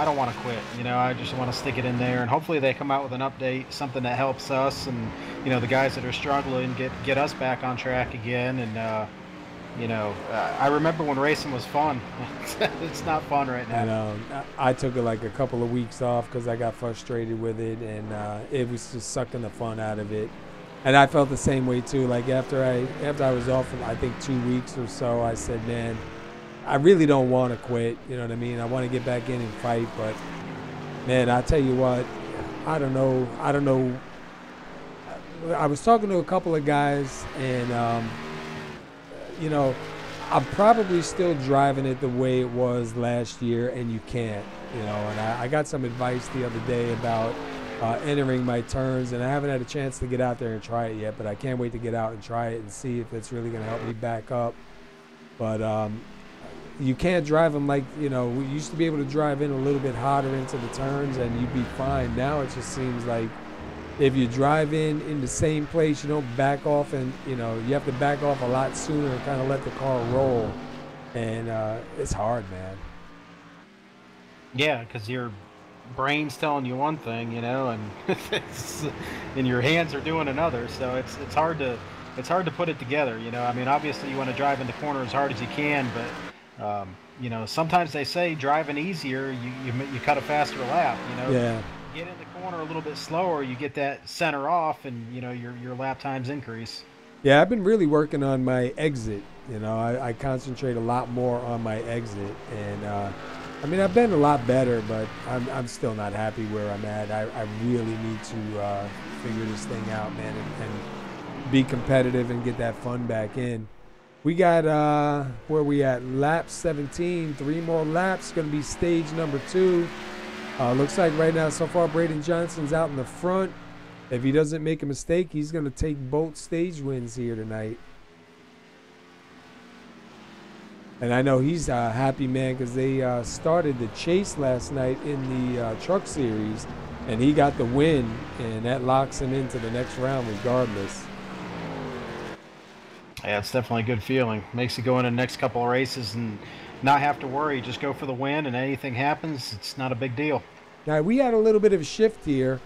don't want to quit. I just want to stick it in there, and hopefully they come out with an update, something that helps us and the guys that are struggling get us back on track again. And I remember when racing was fun. It's not fun right now. I know. I took it like a couple of weeks off because I got frustrated with it, and it was just sucking the fun out of it. And I felt the same way too. Like after I was off for I think 2 weeks or so, I said, man, I really don't want to quit. You know what I mean? I want to get back in and fight, but man, I tell you what, I don't know. I was talking to a couple of guys, and I'm probably still driving it the way it was last year, and you can't, and I got some advice the other day about entering my turns, and I haven't had a chance to get out there and try it yet, but I can't wait to get out and try it and see if it's really going to help me back up. But you can't drive them like, we used to be able to drive in a little bit hotter into the turns and you'd be fine. Now it just seems like if you drive in the same place, you don't back off, and you have to back off a lot sooner and kind of let the car roll, and it's hard, man. Yeah, because your brain's telling you one thing, and and your hands are doing another. So it's hard to put it together. I mean, obviously you want to drive in the corner as hard as you can, but sometimes they say driving easier, you cut a faster lap. Yeah. Get in the corner a little bit slower, you get that center off, and your lap times increase. Yeah, I've been really working on my exit. I concentrate a lot more on my exit, and I mean, I've been a lot better, but I'm still not happy where I'm at. I really need to figure this thing out, man, and be competitive and get that fun back in. We got where we at? Lap 17, 3 more laps. Going to be stage number 2. Looks like right now, so far, Braden Johnson's out in the front. If he doesn't make a mistake, he's going to take both stage wins here tonight. And I know he's a happy man because they started the chase last night in the truck series, and he got the win, and that locks him into the next round regardless. Yeah, it's definitely a good feeling. Makes you go into the next couple of races and not have to worry. Just go for the win, and anything happens, it's not a big deal. Now, we had a little bit of a shift here.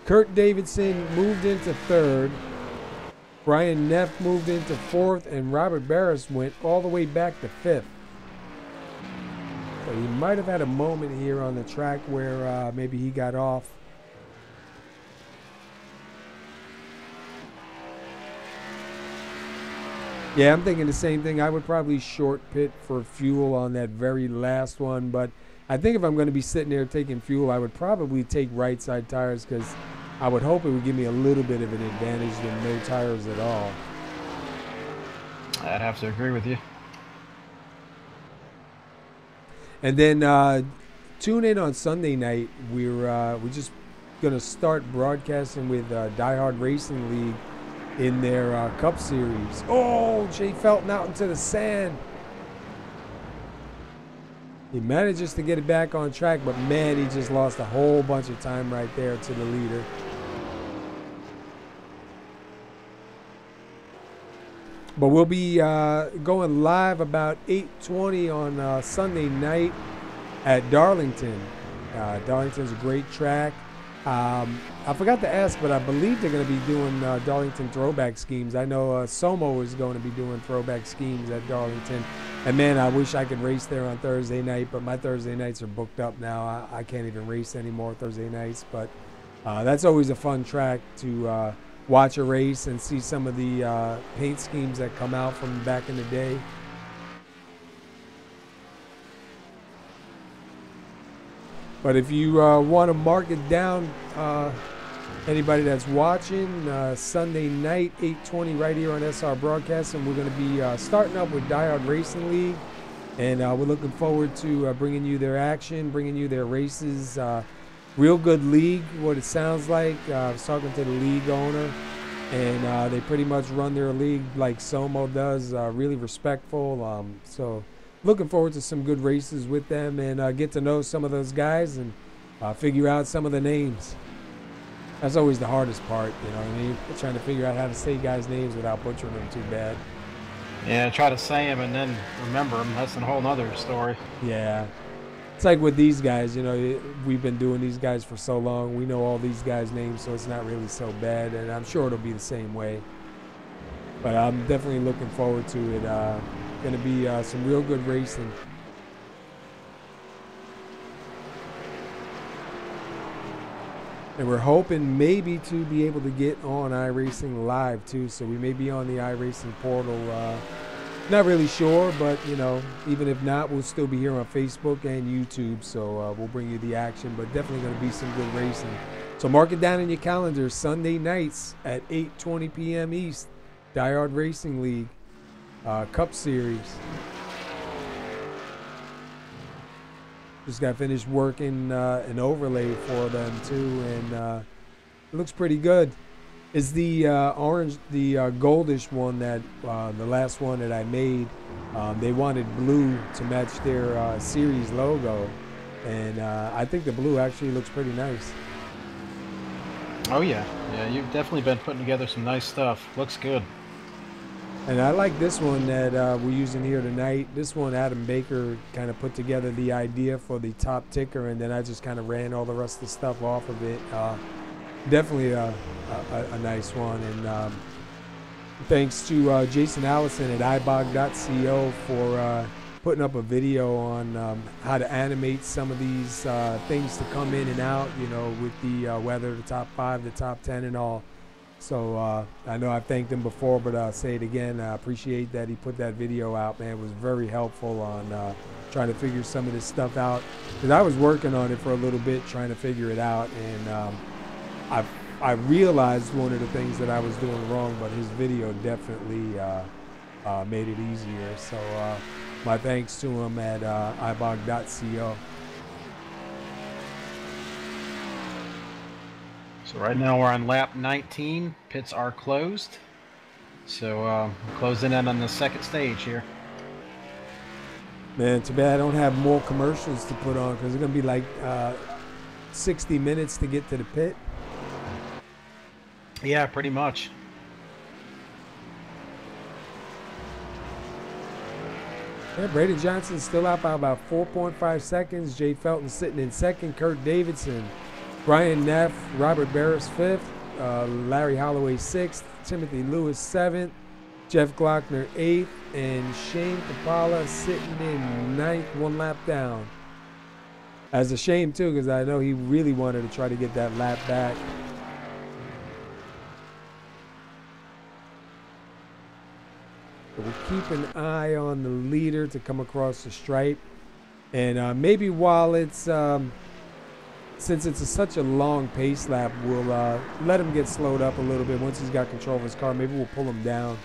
Kurt Davidson moved into third. Brian Neff moved into fourth, and Robert Barris went all the way back to fifth. So he might have had a moment here on the track where maybe he got off. Yeah, I'm thinking the same thing. I would probably short pit for fuel on that very last one, but I think if I'm going to be sitting there taking fuel, I would probably take right side tires because I would hope it would give me a little bit of an advantage than no tires at all. I'd have to agree with you. And then tune in on Sunday night. We're just going to start broadcasting with Die Hard Racing League in their Cup Series. Oh, Jay Felton out into the sand. He manages to get it back on track, but man, he just lost a whole bunch of time right there to the leader. But we'll be going live about 8:20 on Sunday night at Darlington. Darlington's a great track. I forgot to ask, but I believe they're going to be doing Darlington throwback schemes. I know SoMo is going to be doing throwback schemes at Darlington. And, man, I wish I could race there on Thursday night, but my Thursday nights are booked up now. I can't even race anymore Thursday nights. But that's always a fun track to watch a race and see some of the paint schemes that come out from back in the day. But if you want to mark it down, anybody that's watching, Sunday night, 8:20 right here on SR Broadcasting, we're going to be starting up with Die Hard Racing League. And we're looking forward to bringing you their action, bringing you their races. Real good league, what it sounds like. I was talking to the league owner, and they pretty much run their league like SoMo does, really respectful. So looking forward to some good races with them and get to know some of those guys and figure out some of the names. That's always the hardest part, you know what I mean? Trying to figure out how to say guys' names without butchering them too bad. Yeah, try to say them and then remember them. That's a whole nother story. Yeah. It's like with these guys, you know, we've been doing these guys for so long. We know all these guys' names, so it's not really so bad. And I'm sure it'll be the same way. But I'm definitely looking forward to it. Going to be some real good racing. And we're hoping maybe to be able to get on iRacing Live too. So we may be on the iRacing portal. Not really sure, but you know, even if not, we'll still be here on Facebook and YouTube. So we'll bring you the action, but definitely going to be some good racing. So mark it down in your calendar. Sunday nights at 8:20 p.m. East, Die Hard Racing League Cup Series. Just got finished working an overlay for them too, and it looks pretty good. Is the orange, the goldish one that the last one that I made? They wanted blue to match their series logo, and I think the blue actually looks pretty nice. Oh yeah, you've definitely been putting together some nice stuff. Looks good. And I like this one that we're using here tonight. This one, Adam Baker kind of put together the idea for the top ticker, and then I just kind of ran all the rest of the stuff off of it. Definitely a nice one. And thanks to Jason Allison at ibog.co for putting up a video on how to animate some of these things to come in and out, you know, with the weather, the top 5, the top 10 and all. So I know I've thanked him before, but I'll say it again. I appreciate that he put that video out, man. It was very helpful on trying to figure some of this stuff out. Because I was working on it for a little bit, trying to figure it out. And I realized one of the things that I was doing wrong, but his video definitely made it easier. So my thanks to him at ibog.co. So right now we're on lap 19. Pits are closed. So we're closing in on the second stage here. Man, too bad I don't have more commercials to put on because it's going to be like 60 minutes to get to the pit. Yeah, pretty much. Yeah, Braden Johnson still out by about 4.5 seconds. Jay Felton sitting in second. Kurt Davidson, Brian Neff, Robert Barris fifth, Larry Holloway sixth, Timothy Lewis seventh, Jeff Glockner eighth, and Shane Kapala sitting in ninth, 1 lap down. That's a shame too, because I know he really wanted to try to get that lap back. So we'll keep an eye on the leader to come across the stripe. And maybe while it's, since it's such a long pace lap, we'll let him get slowed up a little bit. Once he's got control of his car, maybe we'll pull him down.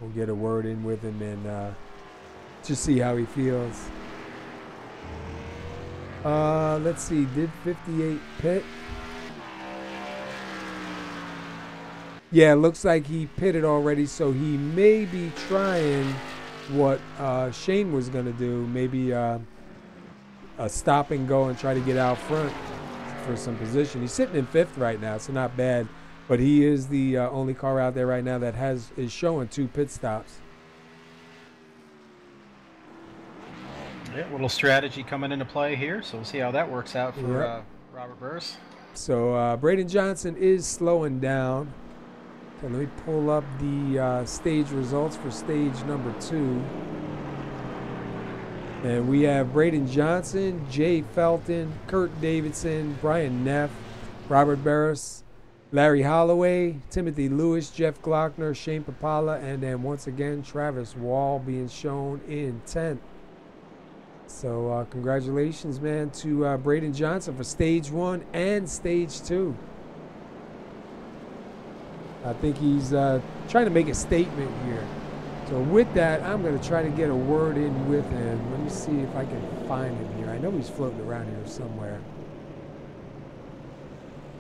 We'll get a word in with him and just see how he feels. Let's see, did 58 pit? Yeah, looks like he pitted already, so he may be trying what Shane was going to do, maybe a stop and go and try to get out front for some position. He's sitting in fifth right now, so not bad, but he is the only car out there right now that is showing 2 pit stops. Yeah, a little strategy coming into play here, so we'll see how that works out for Robert Burris. So Braden Johnson is slowing down. So let me pull up the stage results for stage number 2. And we have Braden Johnson, Jay Felton, Kurt Davidson, Brian Neff, Robert Barris, Larry Holloway, Timothy Lewis, Jeff Glockner, Shane Papala, and then once again Travis Wall being shown in 10th. So congratulations, man, to Braden Johnson for stage 1 and stage 2. I think he's trying to make a statement here. So with that, I'm going to try to get a word in with him. Let me see if I can find him here. I know he's floating around here somewhere.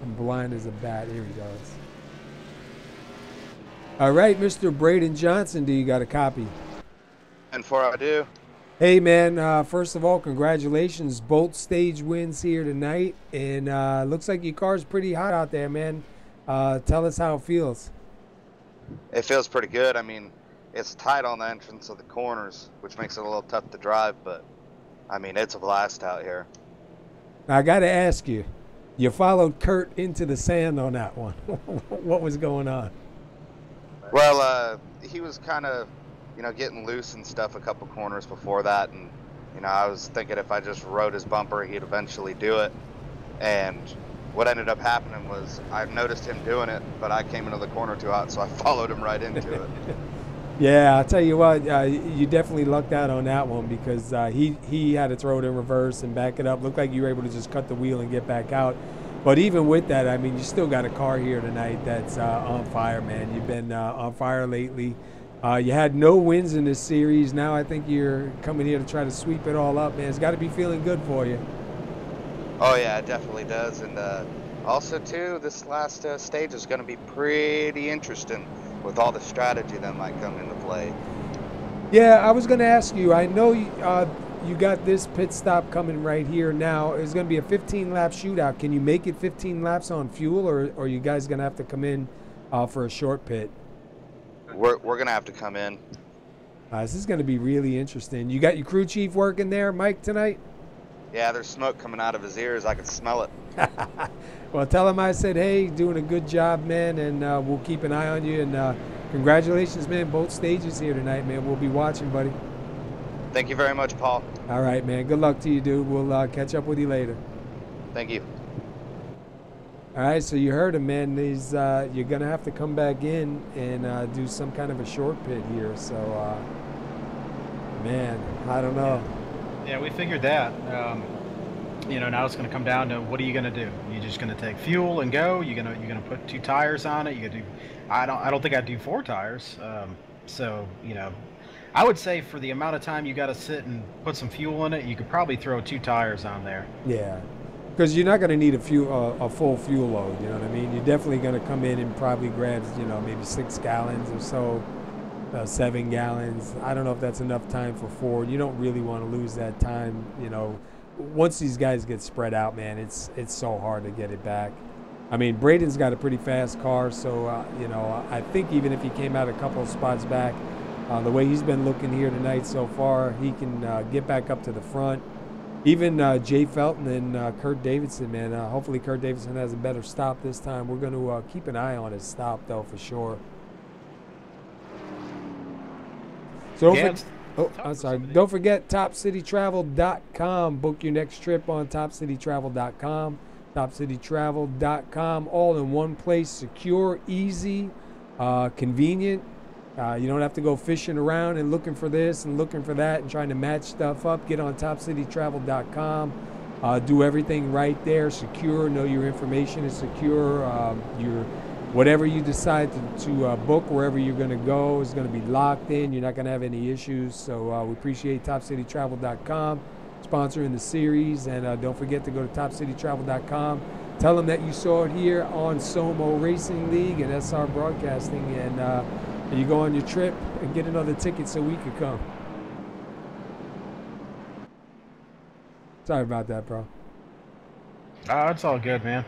I'm blind as a bat. Here he goes. All right, Mr. Braden Johnson, do you got a copy? And for I do. Hey, man, first of all, congratulations. Both stage wins here tonight. And looks like your car's pretty hot out there, man. Tell us how it feels. It feels pretty good. I mean, it's tight on the entrance of the corners, which makes it a little tough to drive, but, I mean, it's a blast out here. Now, I got to ask you, you followed Kurt into the sand on that one. What was going on? Well, he was kind of, you know, getting loose and stuff a couple corners before that, and, you know, I was thinking if I just rode his bumper, he'd eventually do it, and what ended up happening was I noticed him doing it, but I came into the corner too hot, so I followed him right into it. Yeah, I'll tell you what, you definitely lucked out on that one because he had to throw it in reverse and back it up. Looked like you were able to just cut the wheel and get back out. But even with that, I mean, you still got a car here tonight that's on fire, man. You've been on fire lately. You had no wins in this series. Now I think you're coming here to try to sweep it all up, man. It's got to be feeling good for you. Oh, yeah, it definitely does. And also, too, this last stage is going to be pretty interesting with all the strategy that might come into play. Yeah, I was going to ask you. I know you got this pit stop coming right here now. It's going to be a 15-lap shootout. Can you make it 15 laps on fuel, or are you guys going to have to come in for a short pit? We're going to have to come in. This is going to be really interesting. You got your crew chief working there, Mike, tonight? Yeah, there's smoke coming out of his ears. I can smell it. Well, tell him I said, hey, doing a good job, man, and we'll keep an eye on you. And congratulations, man, both stages here tonight, man. We'll be watching, buddy. Thank you very much, Paul. All right, man. Good luck to you, dude. We'll catch up with you later. Thank you. All right, so you heard him, man. You're going to have to come back in and do some kind of a short pit here. So, man, I don't know. Yeah, we figured that. You know, now it's going to come down to what are you going to do? You're just going to take fuel and go. You're going to put 2 tires on it. You could do. I don't think I'd do 4 tires. So you know, I would say for the amount of time you got to sit and put some fuel in it, you could probably throw 2 tires on there. Yeah, because you're not going to need a full fuel load. You know what I mean? You're definitely going to come in and probably grab, you know, maybe 6 gallons or so. 7 gallons. I don't know if that's enough time for Ford. You don't really want to lose that time. You know, once these guys get spread out, man, it's so hard to get it back. I mean, Braden's got a pretty fast car, so, you know, I think even if he came out a couple of spots back, the way he's been looking here tonight so far, he can get back up to the front. Even Jay Felton and Kurt Davidson, man. Hopefully Kurt Davidson has a better stop this time. We're going to keep an eye on his stop, though, for sure. So I'm sorry. Don't forget TopCityTravel.com. Book your next trip on TopCityTravel.com. TopCityTravel.com. All in one place. Secure, easy, convenient. You don't have to go fishing around and looking for this and looking for that and trying to match stuff up. Get on TopCityTravel.com. Do everything right there. Secure. Know your information is secure. Whatever you decide to book, wherever you're going to go, is going to be locked in. You're not going to have any issues. So we appreciate TopCityTravel.com sponsoring the series. And don't forget to go to TopCityTravel.com. Tell them that you saw it here on SoMo Racing League and SR Broadcasting. And you go on your trip and get another ticket so we could come. Sorry about that, bro. It's all good, man.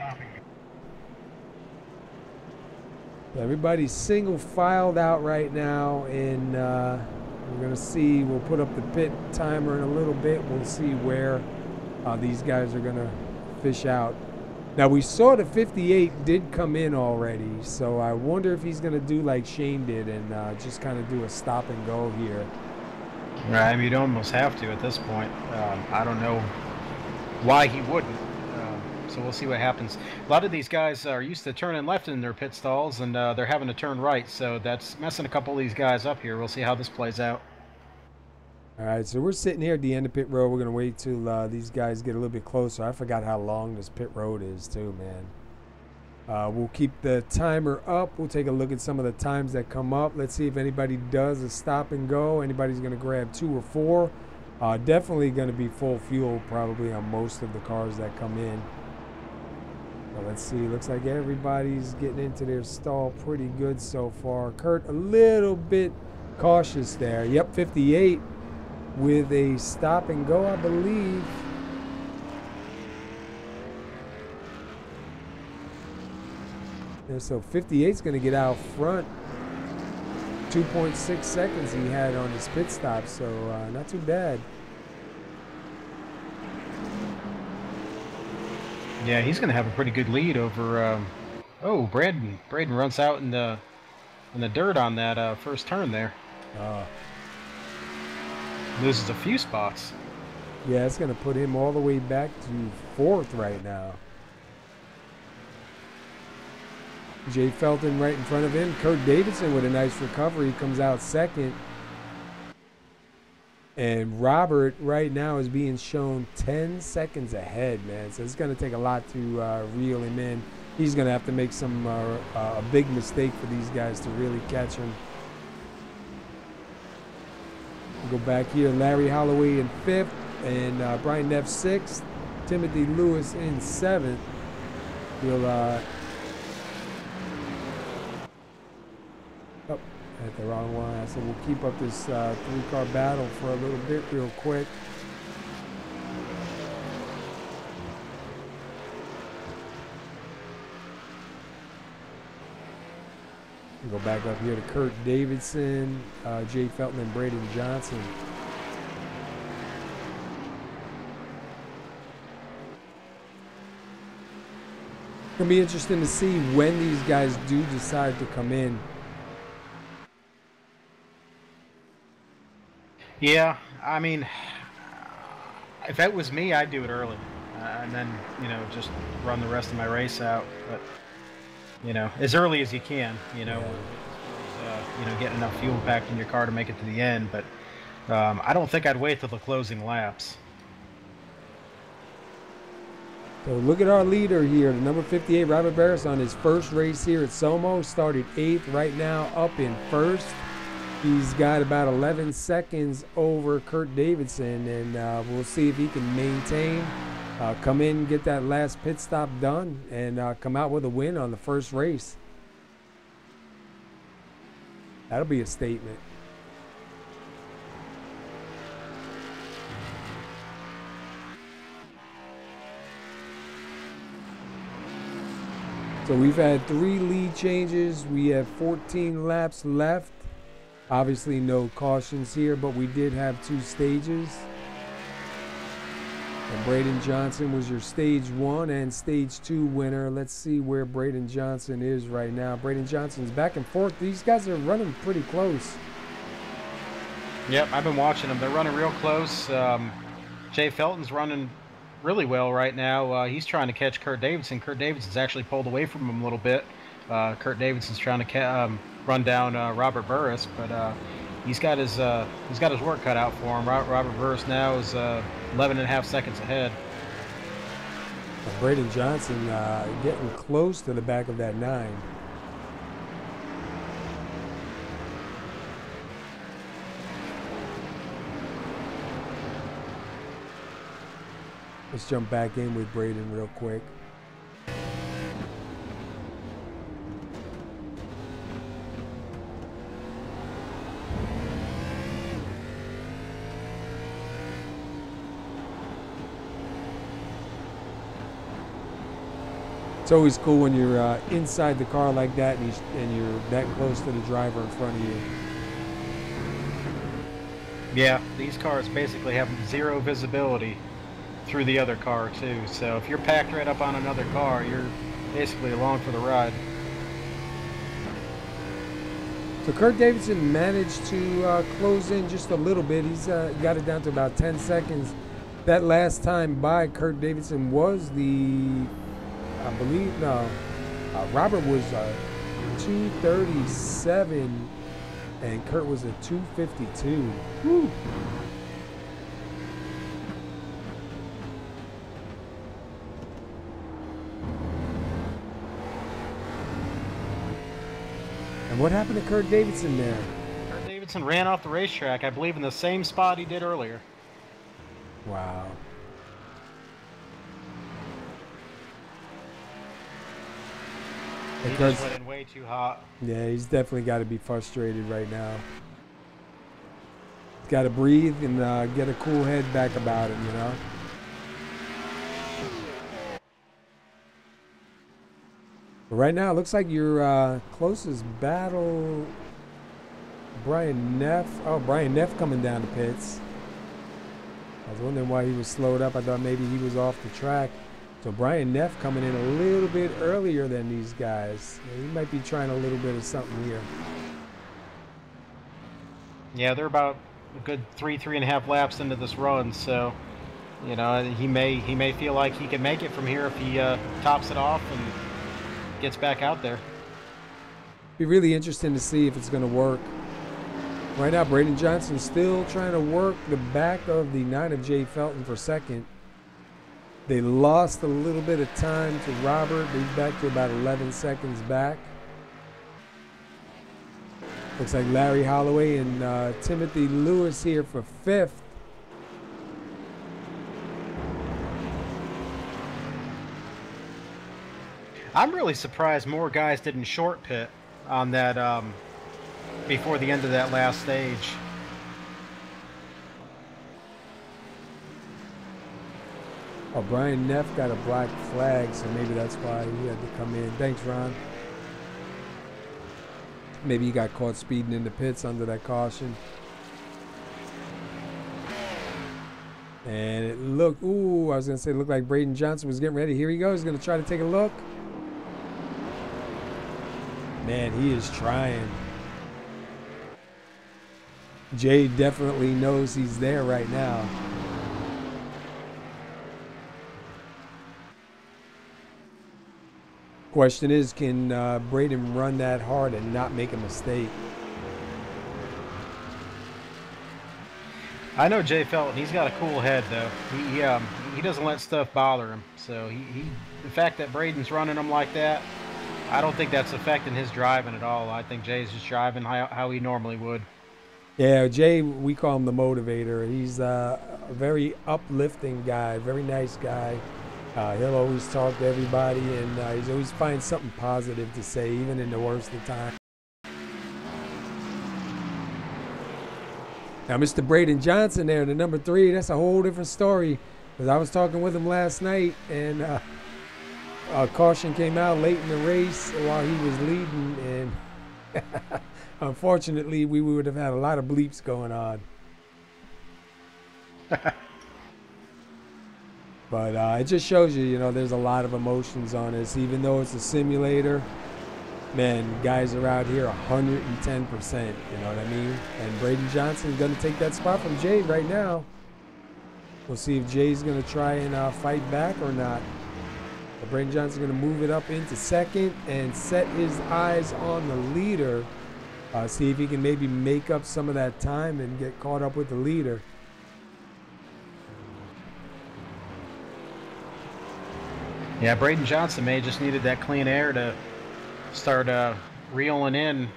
Everybody's single filed out right now, and we're going to see. We'll put up the pit timer in a little bit. We'll see where these guys are going to fish out. Now, we saw the 58 did come in already, so I wonder if he's going to do like Shane did and just kind of do a stop and go here. Right, I mean, you'd almost have to at this point. I don't know why he wouldn't. So we'll see what happens. A lot of these guys are used to turning left in their pit stalls, and they're having to turn right, so that's messing a couple of these guys up here. We'll see how this plays out. All right, so we're sitting here at the end of pit road. We're going to wait till these guys get a little bit closer. I forgot how long this pit road is too, man. We'll keep the timer up. We'll take a look at some of the times that come up. Let's see if anybody does a stop and go. Anybody's going to grab 2 or 4. Definitely going to be full fuel probably on most of the cars that come in. Well, let's see. Looks like everybody's getting into their stall pretty good so far. Kurt a little bit cautious there. Yep, 58 with a stop and go, I believe. Yeah, so 58's going to get out front. 2.6 seconds he had on his pit stop, so not too bad. Yeah, he's going to have a pretty good lead over. Oh, Braden runs out in the dirt on that first turn there. Loses a few spots. Yeah, it's going to put him all the way back to 4th right now. Jay Felton right in front of him. Kurt Davidson with a nice recovery comes out 2nd. And Robert right now is being shown 10 seconds ahead, man. So it's going to take a lot to reel him in. He's going to have to make some a big mistake for these guys to really catch him. We'll go back here. Larry Holloway in 5th and Brian Neff 6th. Timothy Lewis in 7th. We'll at the wrong one. So we'll keep up this 3-car battle for a little bit real quick. We'll go back up here to Kurt Davidson, Jay Felton, and Braden Johnson. It's going to be interesting to see when these guys do decide to come in. Yeah, I mean, if that was me, I'd do it early, and then, you know, just run the rest of my race out. But, you know, as early as you can, you know, get enough fuel packed in your car to make it to the end. But I don't think I'd wait till the closing laps. So look at our leader here, the number 58, Robert Barris, on his first race here at SoMo. Started 8th, right now up in 1st. He's got about 11 seconds over Kurt Davidson, and we'll see if he can maintain, come in, get that last pit stop done, and come out with a win on the first race. That'll be a statement. So we've had 3 lead changes. We have 14 laps left. Obviously no cautions here, but we did have 2 stages. And Braden Johnson was your stage 1 and stage 2 winner. Let's see where Braden Johnson is right now. Braden Johnson's back and forth. These guys are running pretty close. Yep, I've been watching them. They're running real close. Jay Felton's running really well right now. He's trying to catch Kurt Davidson. Kurt Davidson's actually pulled away from him a little bit. Kurt Davidson's trying to run down Robert Burris, but he's got his work cut out for him. Robert Burris now is 11.5 seconds ahead. Braden Johnson getting close to the back of that 9. Let's jump back in with Braden real quick. It's always cool when you're inside the car like that and you're that close to the driver in front of you. Yeah, these cars basically have 0 visibility through the other car too. So if you're packed right up on another car, you're basically along for the ride. So Kurt Davidson managed to close in just a little bit. He's got it down to about 10 seconds. That last time by Kurt Davidson was Robert was 237 and Kurt was a 252. Woo. And what happened to Kurt Davidson there? Kurt Davidson ran off the racetrack, I believe, in the same spot he did earlier. Wow. He just went in way too hot. Yeah, he's definitely got to be frustrated right now. He's got to breathe and get a cool head back about it, you know? But right now, it looks like your closest battle, Brian Neff. Oh, Brian Neff coming down the pits. I was wondering why he was slowed up. I thought maybe he was off the track. So Brian Neff coming in a little bit earlier than these guys. He might be trying a little bit of something here. Yeah, they're about a good 3.5 laps into this run, so you know he may feel like he can make it from here if he tops it off and gets back out there. Be really interesting to see if it's going to work. Right now, Braden Johnson still trying to work the back of the 9 of Jay Felton for second. They lost a little bit of time to Robert. He's back to about 11 seconds back. Looks like Larry Holloway and Timothy Lewis here for 5th. I'm really surprised more guys didn't short pit on that before the end of that last stage. Oh, Brian Neff got a black flag, so maybe that's why he had to come in. Thanks, Ron. Maybe he got caught speeding in the pits under that caution. And it looked, ooh, I was going to say it looked like Braden Johnson was getting ready. Here he goes. He's going to try to take a look. Man, he is trying. Jay definitely knows he's there right now. Question is, can Braden run that hard and not make a mistake? I know Jay Felton. He's got a cool head, though. He doesn't let stuff bother him. So the fact that Braden's running him like that, I don't think that's affecting his driving at all. I think Jay's just driving how he normally would. Yeah, Jay, we call him the motivator. He's a very uplifting guy, very nice guy. He'll always talk to everybody, and he's always find something positive to say, even in the worst of times. Now, Mr. Braden Johnson there, the number 3, that's a whole different story. Because I was talking with him last night, and caution came out late in the race while he was leading, and unfortunately, we would have had a lot of bleeps going on. But it just shows you, there's a lot of emotions on this. Even though it's a simulator, man, guys are out here 110%, you know what I mean? And Braden Johnson's going to take that spot from Jay right now. We'll see if Jay's going to try and fight back or not. But Braden Johnson's going to move it up into second and set his eyes on the leader. See if he can maybe make up some of that time and get caught up with the leader. Yeah, Braden Johnson may just needed that clean air to start reeling in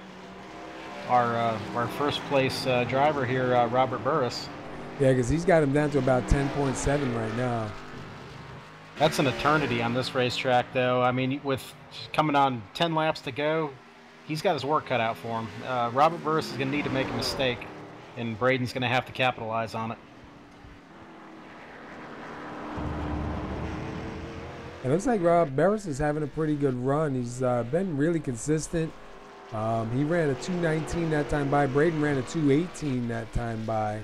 our first place driver here, Robert Burris. Yeah, because he's got him down to about 10.7 right now. That's an eternity on this racetrack, though. I mean, with coming on 10 laps to go, he's got his work cut out for him. Robert Burris is going to need to make a mistake, and Braden's going to have to capitalize on it. It looks like Rob Barris is having a pretty good run. He's been really consistent. He ran a 2:19 that time by. Braden ran a 2:18 that time by.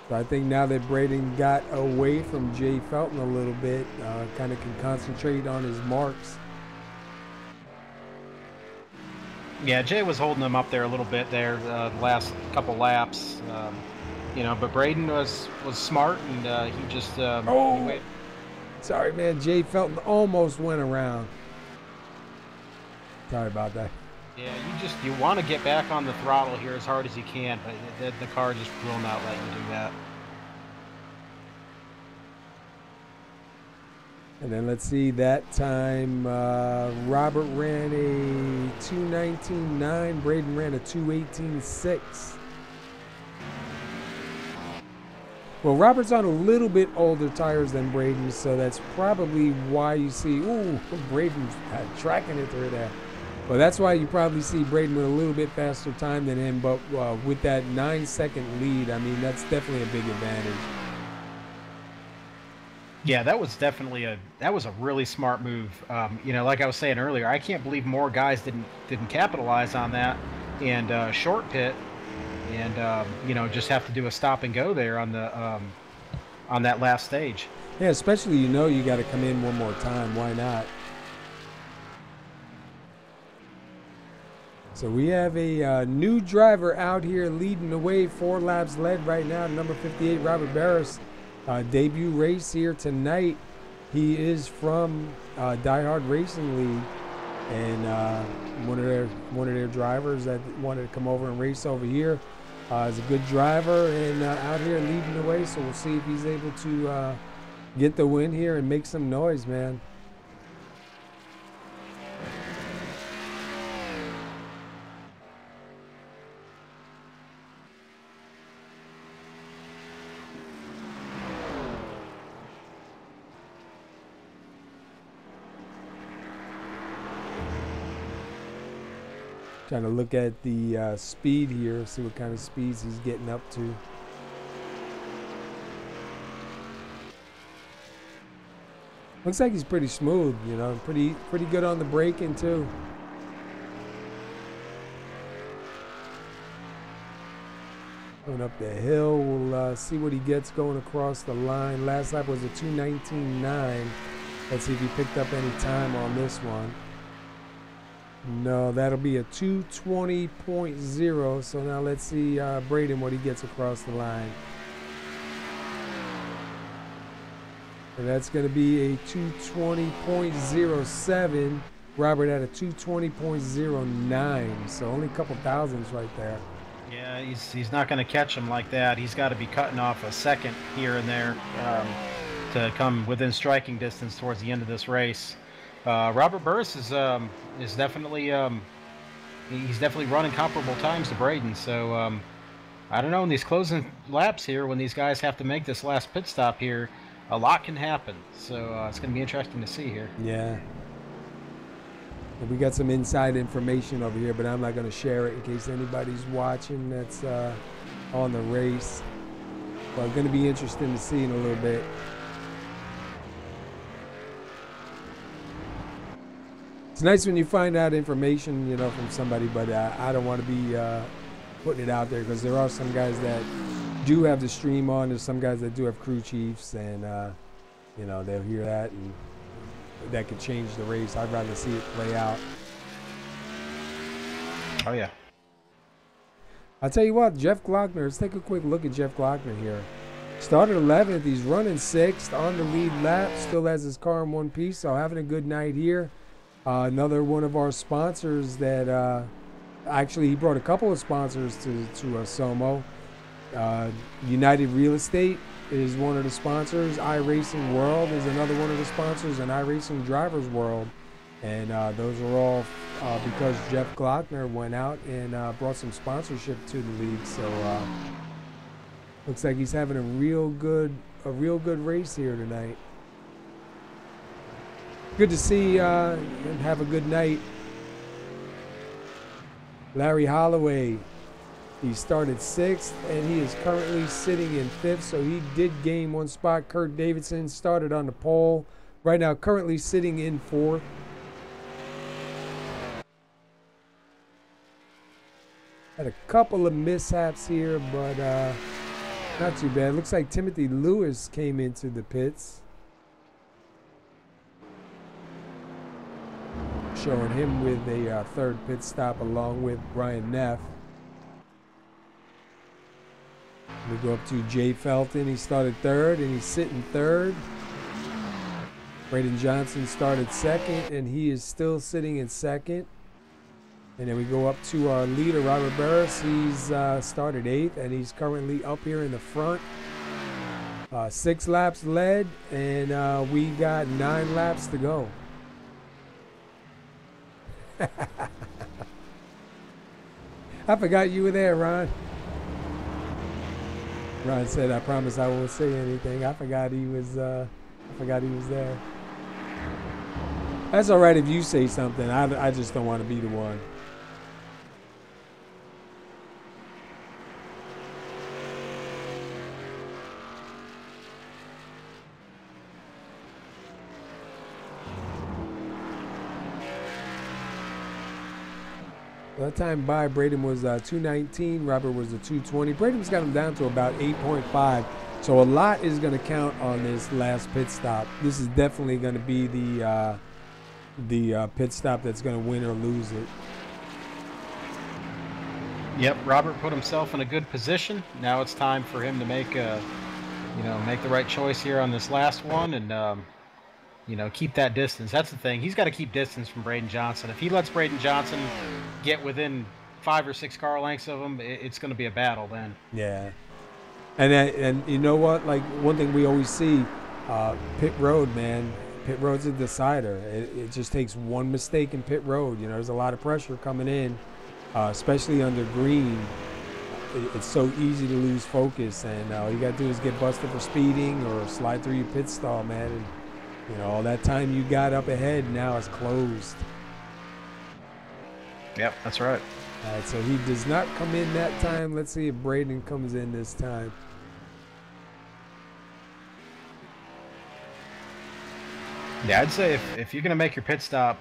So I think now that Braden got away from Jay Felton a little bit, kind of can concentrate on his marks. Yeah, Jay was holding him up there a little bit there the last couple laps. But Braden was smart, and he just... Sorry, man. Jay Felton almost went around. Sorry about that. Yeah, you want to get back on the throttle here as hard as you can, but the car just will not let you do that. And then let's see, that time Robert ran a 2:19.9. Braden ran a 2:18.6. Well, Robert's on a little bit older tires than Braden, so that's probably why you see, Braden's tracking it through there. Well, that's why you probably see Braden with a little bit faster time than him, but with that 9-second lead, I mean, that's definitely a big advantage. Yeah, that was definitely a really smart move. Like I was saying earlier, I can't believe more guys didn't capitalize on that and short pit. And just have to do a stop and go there on the on that last stage. Yeah, especially you got to come in one more time. Why not? So we have a new driver out here leading the way. 4 laps led right now. Number 58, Robert Barris, debut race here tonight. He is from Die Hard Racing League, and one of their drivers that wanted to come over and race over here. Is a good driver and out here leading the way, so we'll see if he's able to get the win here and make some noise, man. Trying to look at the speed here, see what kind of speeds he's getting up to. Looks like he's pretty smooth, pretty good on the braking too. Going up the hill, we'll see what he gets going across the line. Last lap was a 2:19.9. Let's see if he picked up any time on this one. No, that'll be a 2:20.0. So now let's see Braden what he gets across the line. And that's going to be a 2:20.07. Robert had a 2:20.09. So only a couple thousandths right there. Yeah, he's not going to catch him like that. He's got to be cutting off a second here and there to come within striking distance towards the end of this race. Robert Burris is definitely he's definitely running comparable times to Braden. So I don't know, in these closing laps here, when these guys have to make this last pit stop here, a lot can happen. So it's going to be interesting to see here. Yeah. We got some inside information over here, but I'm not going to share it in case anybody's watching that's on the race. But it's going to be interesting to see in a little bit. It's nice when you find out information, you know, from somebody, but I don't want to be putting it out there because there are some guys that do have the stream on. There's some guys that do have crew chiefs, and you know, they'll hear that, and that could change the race. I'd rather see it play out. Oh yeah. I'll tell you what, Jeff Glockner. Let's take a quick look at Jeff Glockner here. Started 11th. He's running 6th on the lead lap. Still has his car in one piece, so having a good night here. Another one of our sponsors that actually he brought a couple of sponsors to SoMo. United Real Estate is one of the sponsors. iRacing World is another one of the sponsors, and iRacing Drivers World. And those are all because Jeff Glockner went out and brought some sponsorship to the league. So looks like he's having a real good race here tonight. Good to see him have a good night. Larry Holloway, he started 6th and he is currently sitting in 5th, so he did gain one spot. Kurt Davidson started on the pole, right now currently sitting in 4th. Had a couple of mishaps here, but not too bad. Looks like Timothy Lewis came into the pits, showing him with a third pit stop along with Brian Neff. We go up to Jay Felton. He started 3rd and he's sitting 3rd. Braden Johnson started 2nd and he is still sitting in 2nd. And then we go up to our leader, Robert Barris. He's started 8th and he's currently up here in the front. 6 laps led, and we got 9 laps to go. I forgot you were there, Ron. Ron said, "I promise I won't say anything." I forgot he was. I forgot he was there. That's all right if you say something. I just don't want to be the one. That time by Braden was 2:19. Robert was a 2:20. Braden's got him down to about 8.5. So a lot is going to count on this last pit stop. This is definitely going to be the pit stop that's going to win or lose it. Yep, Robert put himself in a good position. Now it's time for him to make the right choice here on this last one, and keep that distance. That's the thing. He's got to keep distance from Braden Johnson. If he lets Braden Johnson get within 5 or 6 car lengths of him, it's going to be a battle then. Yeah. And you know what? Like, one thing we always see, pit road, man. Pit road's a decider. It just takes one mistake in pit road. You know, there's a lot of pressure coming in, especially under green. It's so easy to lose focus, and all you got to do is get busted for speeding or slide through your pit stall, man. And, all that time you got up ahead now is closed. Yep, that's right. All right, so he does not come in that time. Let's see if Braden comes in this time. Yeah, I'd say if you're going to make your pit stop,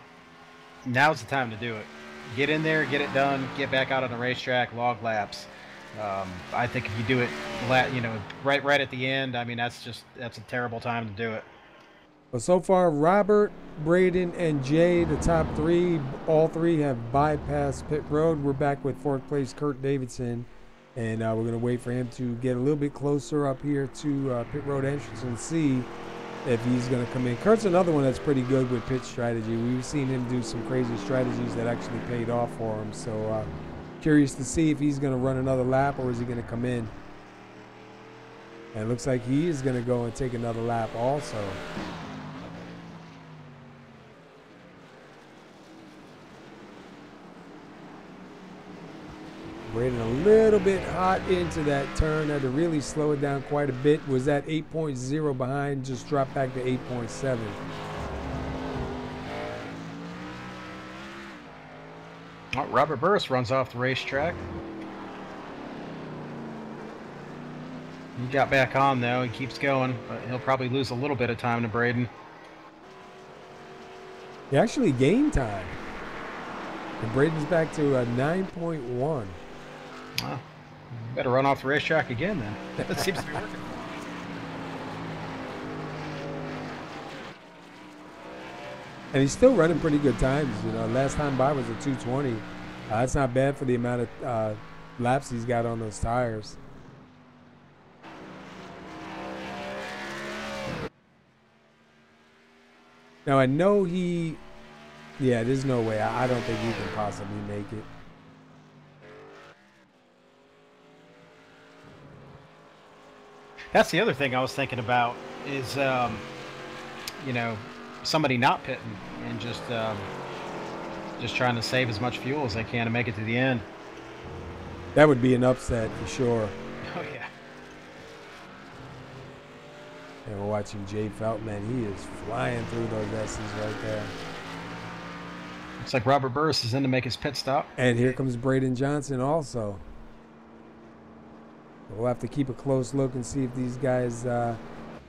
now's the time to do it. Get in there, get it done, get back out on the racetrack, log laps. I think if you do it, right at the end, I mean, that's a terrible time to do it. Well, so far, Robert, Braden, and Jay, the top 3, all 3 have bypassed pit road. We're back with 4th place Kurt Davidson, and we're going to wait for him to get a little bit closer up here to pit road entrance and see if he's going to come in. Kurt's another one that's pretty good with pit strategy. We've seen him do some crazy strategies that actually paid off for him. So curious to see if he's going to run another lap or is he going to come in. And it looks like he is going to go and take another lap also. Braden a little bit hot into that turn. Had to really slow it down quite a bit. Was at 8.0 behind, just dropped back to 8.7. Robert Burris runs off the racetrack. He got back on, though. He keeps going, but he'll probably lose a little bit of time to Braden. He actually gained time. And Braden's back to a 9.1. Well, better run off the racetrack again then. That seems to be working. And he's still running pretty good times. You know, last time by was a 220. That's not bad for the amount of laps he's got on those tires. Now, I know yeah, there's no way. I don't think he can possibly make it. That's the other thing I was thinking about is, you know, somebody not pitting and just trying to save as much fuel as they can to make it to the end. That would be an upset for sure. Oh, yeah. And we're watching Jay Felton, man. He is flying through those S's right there. Looks like Robert Burris is in to make his pit stop. And here comes Braden Johnson also. We'll have to keep a close look and see if these guys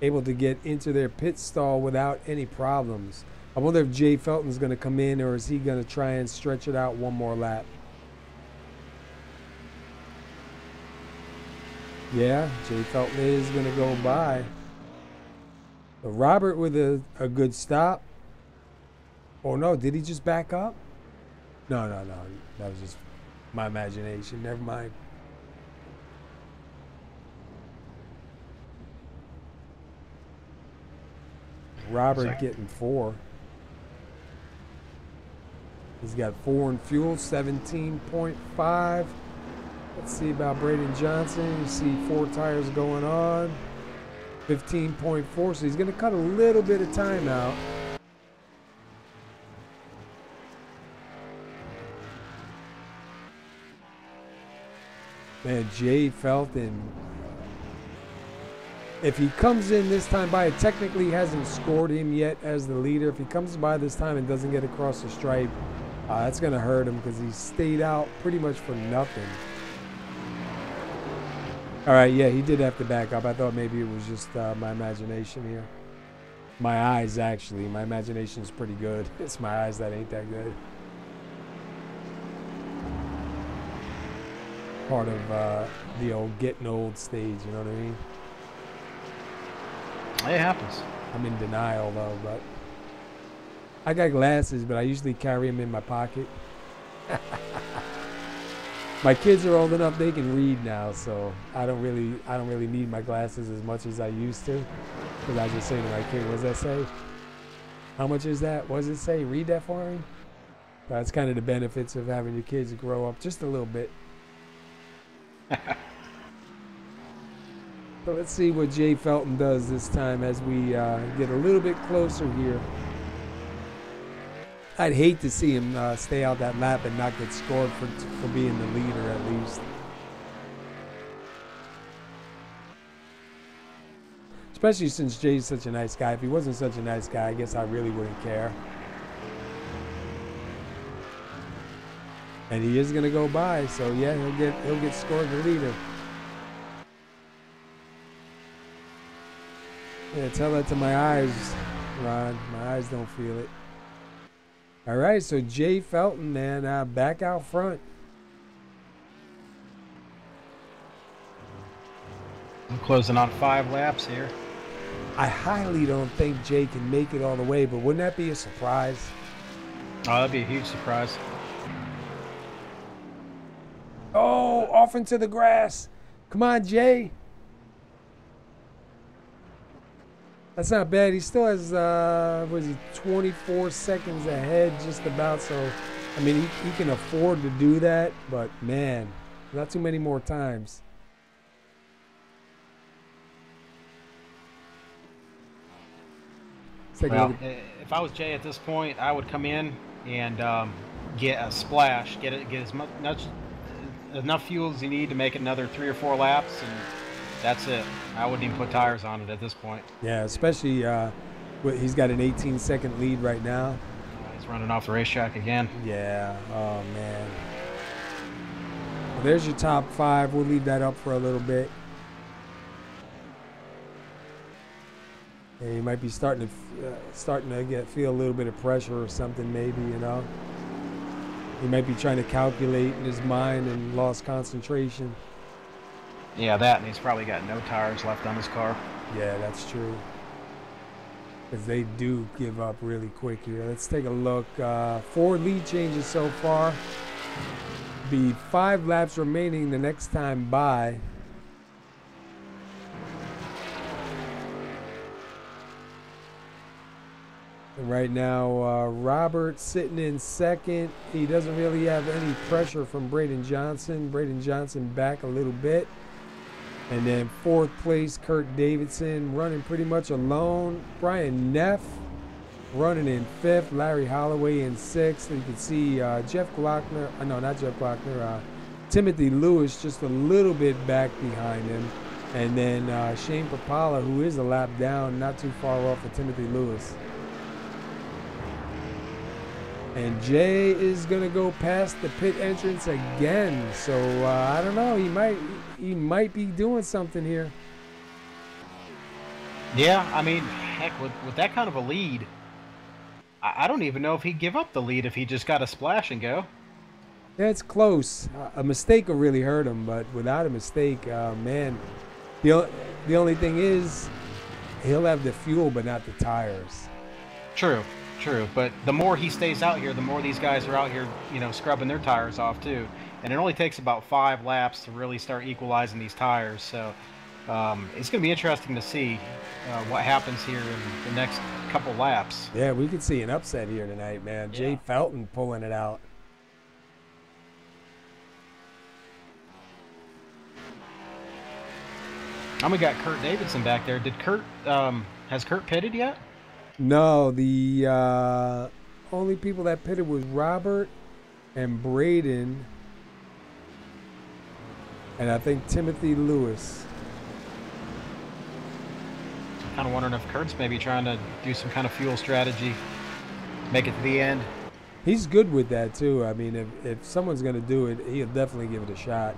able to get into their pit stall without any problems. I wonder if Jay Felton's going to come in, or is he going to try and stretch it out one more lap? Yeah, Jay Felton is going to go by. But Robert with a good stop. Oh, no, did he just back up? No. That was just my imagination. Never mind. Robert getting 4. He's got 4 in fuel, 17.5. Let's see about Braden Johnson. You see 4 tires going on, 15.4. So he's going to cut a little bit of time out. Man, Jay Felton. If he comes in this time by, it technically hasn't scored him yet as the leader. If he comes by this time and doesn't get across the stripe, that's going to hurt him because he stayed out pretty much for nothing. All right, yeah, he did have to back up. I thought maybe it was just my imagination here. My eyes, actually. My imagination is pretty good. It's my eyes that ain't that good. Part of the old getting old stage, you know what I mean? It happens. I'm in denial, though, but I got glasses, but I usually carry them in my pocket. My kids are old enough; they can read now, so I don't really need my glasses as much as I used to. Because I just say to my kid, "What does that say? How much is that? What does it say? Read that for me." That's kind of the benefits of having your kids grow up just a little bit. So let's see what Jay Felton does this time as we get a little bit closer here. I'd hate to see him stay out that lap and not get scored for being the leader at least. Especially since Jay's such a nice guy. If he wasn't such a nice guy, I guess I really wouldn't care. And he is going to go by, so yeah, he'll get scored the leader. Yeah, tell that to my eyes, Ron. My eyes don't feel it. All right, so Jay Felton, man, back out front. I'm closing on 5 laps here. I highly don't think Jay can make it all the way, but wouldn't that be a surprise? Oh, that'd be a huge surprise. Oh, off into the grass. Come on, Jay. That's not bad. He still has, 24 seconds ahead just about. So, I mean, he can afford to do that. But, man, not too many more times. Well, if I was Jay at this point, I would come in and get a splash, get as much enough fuel as you need to make another 3 or 4 laps, and that's it. I wouldn't even put tires on it at this point. Yeah, especially he's got an 18-second lead right now. He's running off the racetrack again. Yeah. Oh man. Well, there's your top 5. We'll leave that up for a little bit. And he might be starting to feel a little bit of pressure or something, maybe, you know. He might be trying to calculate in his mind and lost concentration. Yeah, that, and he's probably got no tires left on his car. Yeah, that's true. Because they do give up really quick here. Let's take a look. 4 lead changes so far. Be 5 laps remaining the next time by. And right now, Robert sitting in second. He doesn't really have any pressure from Braden Johnson. Braden Johnson back a little bit. And then 4th place, Kurt Davidson running pretty much alone. Brian Neff running in 5th. Larry Holloway in 6th. You can see Jeff Glockner. No, not Jeff Glockner. Timothy Lewis just a little bit back behind him. And then Shane Papala, who is a lap down, not too far off of Timothy Lewis. And Jay is gonna go past the pit entrance again, so I don't know. He might be doing something here. Yeah, I mean, heck, with that kind of a lead, I don't even know if he'd give up the lead if he just got a splash and go. Yeah, it's close. A mistake will really hurt him, but without a mistake, man, the only thing is he'll have the fuel, but not the tires. True. But the more he stays out here, the more these guys are out here, you know, scrubbing their tires off too. And it only takes about 5 laps to really start equalizing these tires. So it's going to be interesting to see what happens here in the next couple laps. Yeah, we could see an upset here tonight, man. Yeah. Jay Felton pulling it out. We got Kurt Davidson back there. Has Kurt pitted yet? No, the only people that pitted was Robert and Braden, and I think Timothy Lewis. Kind of wondering if Kurt's maybe trying to do some kind of fuel strategy, make it to the end. He's good with that too. I mean, if someone's gonna do it, he'll definitely give it a shot.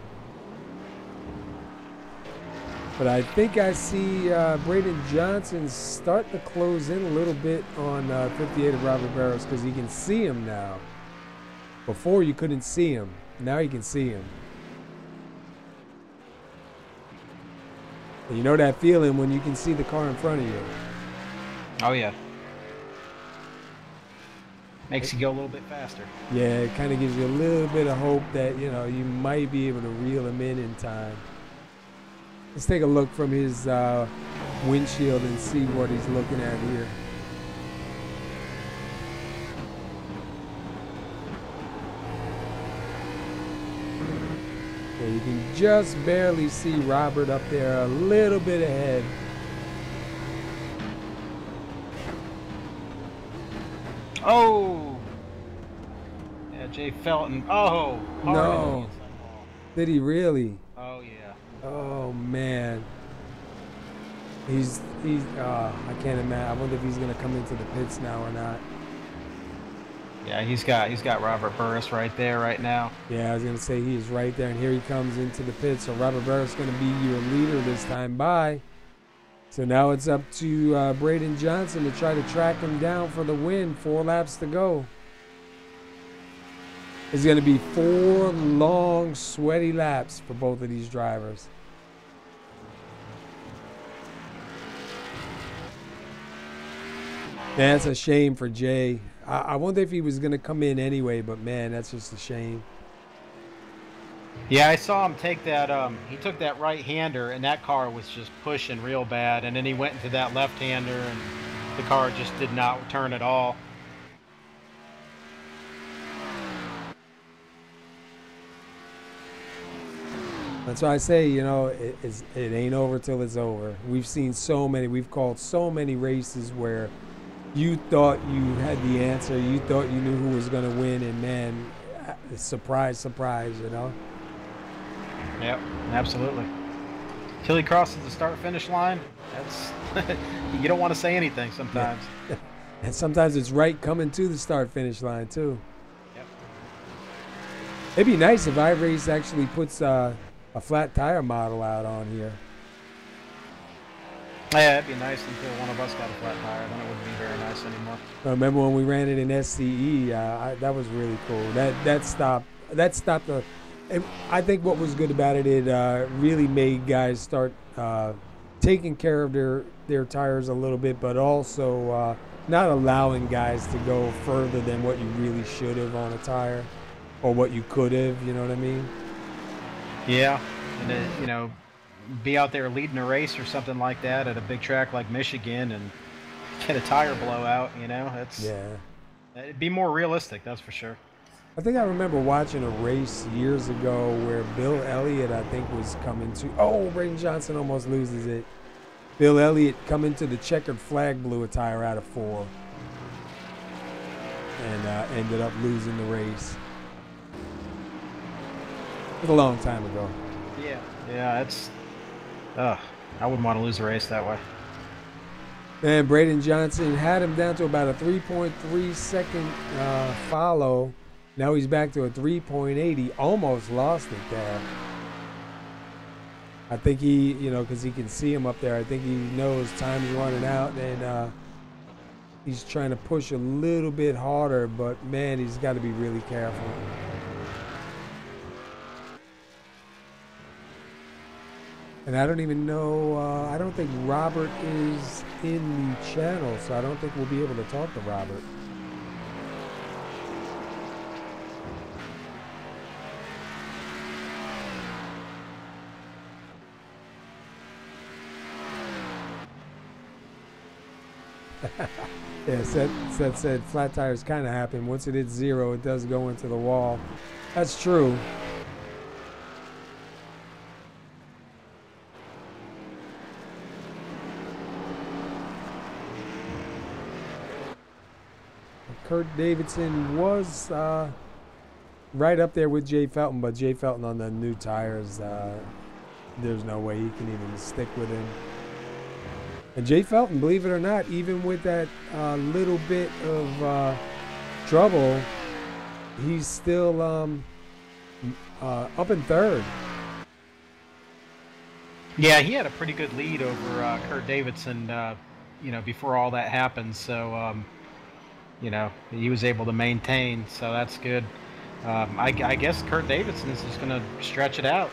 But I think I see Braden Johnson start to close in a little bit on 58 of Robert Barros because he can see him now. Before you couldn't see him. Now you can see him. And you know that feeling when you can see the car in front of you. Oh, yeah. Makes you go a little bit faster. Yeah, it kind of gives you a little bit of hope that, you know, you might be able to reel him in time. Let's take a look from his windshield and see what he's looking at here. Yeah, you can just barely see Robert up there a little bit ahead. Oh! Yeah, Jay Felton. Oh! No. Did he really? Oh, yeah. Oh man, he's I can't imagine. I wonder if he's gonna come into the pits now or not. Yeah, he's got Robert Burris right there right now. Yeah, I was gonna say he is right there, and here he comes into the pits. So Robert Burris is gonna be your leader this time by. So now it's up to Braden Johnson to try to track him down for the win. 4 laps to go. It's going to be 4 long, sweaty laps for both of these drivers. Man, that's a shame for Jay. I wonder if he was going to come in anyway, but man, that's just a shame. Yeah, I saw him take that, he took that right-hander, and that car was just pushing real bad, and then he went into that left-hander, and the car just did not turn at all. That's why I say, you know, it ain't over till it's over. We've seen we've called so many races where you thought you had the answer, you thought you knew who was going to win, and man, surprise, surprise, you know? Yep, absolutely. Till he crosses the start-finish line, that's you don't want to say anything sometimes. Yeah. And sometimes it's right coming to the start-finish line, too. Yep. It'd be nice if iRace actually puts a flat tire model out on here. Yeah, it'd be nice until one of us got a flat tire. Then it wouldn't be very nice anymore. I remember when we ran it in SCE. That was really cool. That stopped the. And I think what was good about it, it really made guys start taking care of their tires a little bit, but also not allowing guys to go further than what you really should have on a tire, or what you could have. You know what I mean? Yeah, and then, be out there leading a race or something like that at a big track like Michigan and get a tire blowout. It'd be more realistic, that's for sure. I think I remember watching a race years ago where Bill Elliott, I think, was coming to. Oh, Braden Johnson almost loses it. Bill Elliott coming to the checkered flag, blew a tire out of 4, and ended up losing the race. It was a long time ago. Yeah, it's. I wouldn't want to lose a race that way. And Braden Johnson had him down to about a 3.3 second follow. Now he's back to a 3.8. He almost lost it there. I think he, because he can see him up there, I think he knows time's running out, and he's trying to push a little bit harder, but man, he's got to be really careful. And I don't even know, I don't think Robert is in the channel, so I don't think we'll be able to talk to Robert. Yeah, Seth said flat tires kind of happen. Once it hits 0, it does go into the wall. That's true. Kurt Davidson was right up there with Jay Felton, but Jay Felton on the new tires, there's no way he can even stick with him. And Jay Felton, believe it or not, even with that little bit of trouble, he's still up in 3rd. Yeah, he had a pretty good lead over Kurt Davidson, before all that happened. So, he was able to maintain. So that's good. I guess Kurt Davidson is just going to stretch it out.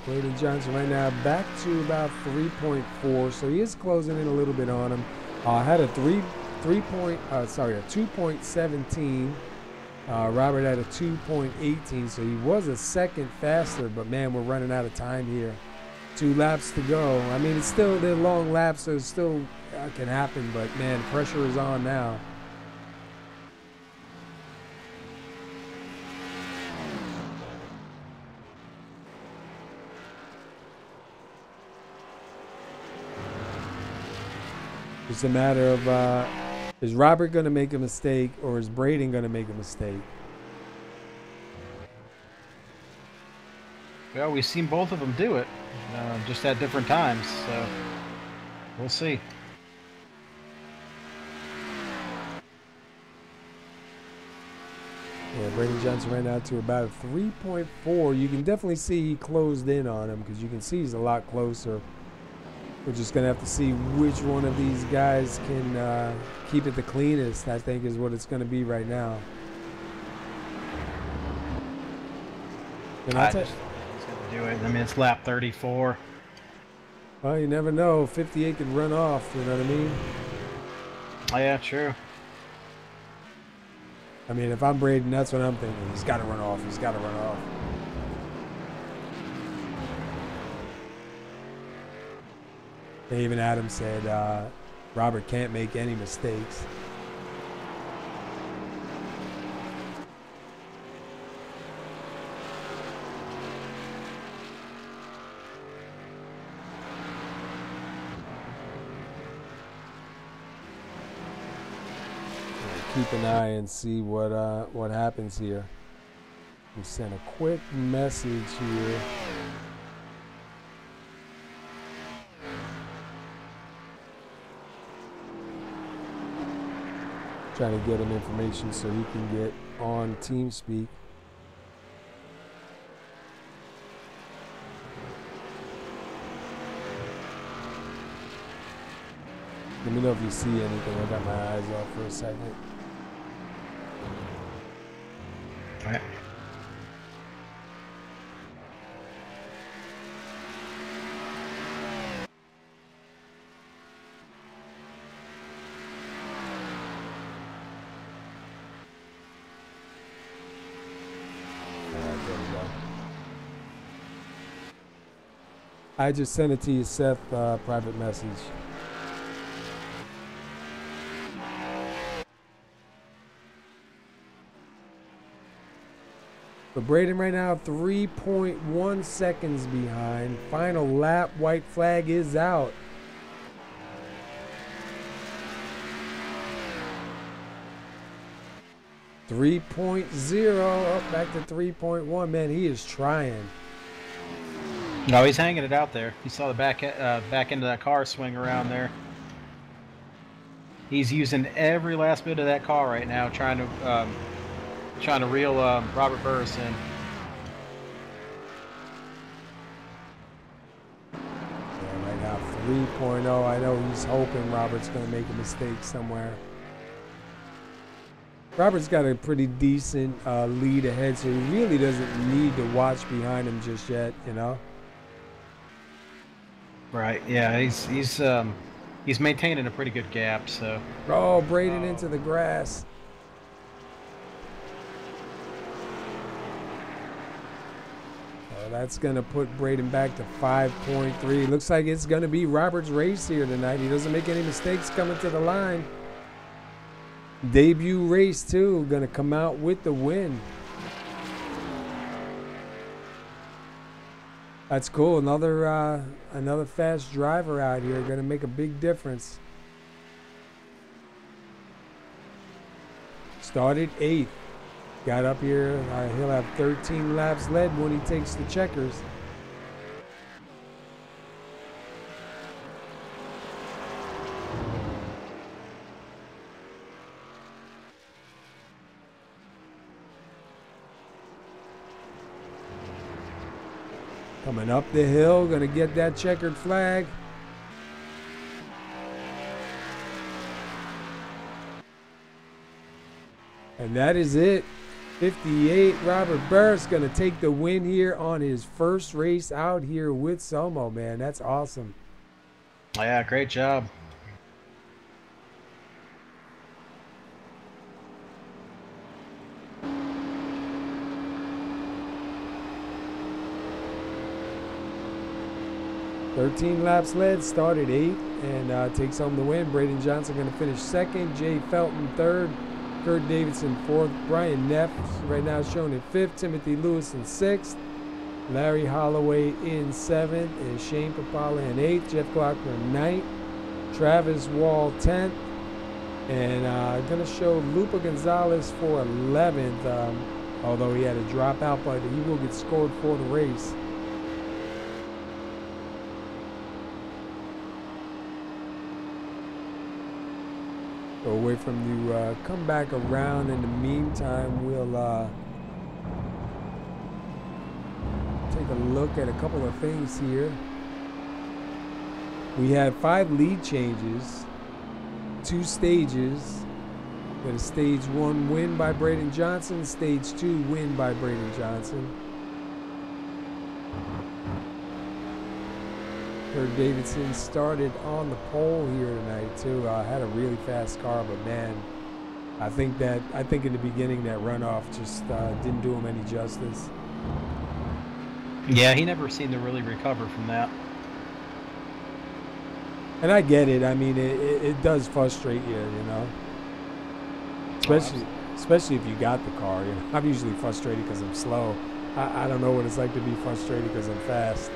Braden Johnson right now back to about 3.4, so he is closing in a little bit on him. Had a 2.17. Robert had a 2.18, so he was a second faster, but man, we're running out of time here. 2 laps to go. I mean, it's still, they're long laps, so it still can happen, but man, pressure is on now. It's a matter of, is Robert going to make a mistake, or is Braden going to make a mistake? Well, we've seen both of them do it, just at different times, so we'll see. Yeah, Braden Johnson ran out to about a 3.4. You can definitely see he closed in on him, because you can see he's a lot closer. We're just going to have to see which one of these guys can keep it the cleanest, I think, is what it's going to be right now. I just think he's going to do it. I mean, it's lap 34. Well, you never know. 58 could run off, you know what I mean? Oh, yeah, true. I mean, if I'm Braden, that's what I'm thinking. He's got to run off. He's got to run off. Even Adams said Robert can't make any mistakes. keep an eye and see what happens here. We sent a quick message here. Trying to get him information so he can get on TeamSpeak. Let me know if you see anything. I got my eyes off for a second. All right. I just sent it to you, Seth, private message. So Braden right now 3.1 seconds behind. Final lap, white flag is out. .0 up back to 3.1. Man, he is trying. No, he's hanging it out there. You saw the back end of that car swing around there. He's using every last bit of that car right now, trying to reel Robert Burris in. Yeah, right now 3.0. I know he's hoping Robert's going to make a mistake somewhere. Robert's got a pretty decent lead ahead, so he really doesn't need to watch behind him just yet, you know? Right. Yeah. He's maintaining a pretty good gap. So. Oh, Braden into the grass. Oh, that's gonna put Braden back to 5.3. Looks like it's gonna be Robert's race here tonight. He doesn't make any mistakes coming to the line. Debut race too. Gonna come out with the win. That's cool. Another fast driver out here. Going to make a big difference. Started 8th. Got up here. He'll have 13 laps led when he takes the checkers. Coming up the hill, gonna get that checkered flag. And that is it. 58, Robert Burris gonna take the win here on his first race out here with SoMo, man. That's awesome. Yeah, great job. "13 laps led, started 8th, and takes home the win. Braden Johnson going to finish 2nd. Jay Felton 3rd. Kurt Davidson 4th. Brian Neff right now shown in 5th. Timothy Lewis in 6th. Larry Holloway in 7th. And Shane Papala in 8th. Jeff Glockner 9th. Travis Wall 10th. And going to show Lupa Gonzalez for 11th, although he had a dropout, but he will get scored for the race. So we'll wait for him to come back around. In the meantime, we'll take a look at a couple of things here. We had 5 lead changes, 2 stages. We had a stage 1 win by Braden Johnson, stage 2 win by Braden Johnson. Kurt Davidson started on the pole here tonight too. Had a really fast car, but man, I think in the beginning that runoff just didn't do him any justice. Yeah, he never seemed to really recover from that. And I get it. I mean, it does frustrate you, you know. Especially if you got the car. You know? I'm usually frustrated because I'm slow. I don't know what it's like to be frustrated because I'm fast.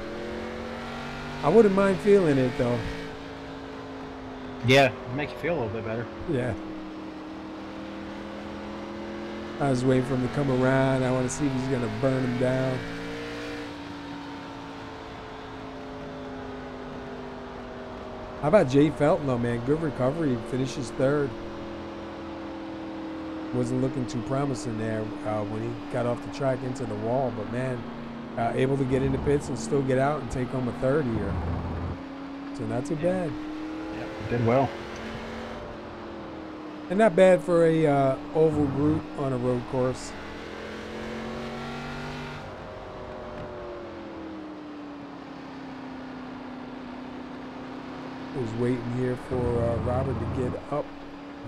I wouldn't mind feeling it though. Yeah, make you feel a little bit better. Yeah. I was waiting for him to come around. I want to see if he's going to burn him down. How about Jay Felton, though, man? Good recovery. Finishes third. Wasn't looking too promising there when he got off the track into the wall. But, man, able to get into pits and still get out and take home a third here. So not too bad. Yep, did well. And not bad for a oval group on a road course. Was waiting here for Robert to get up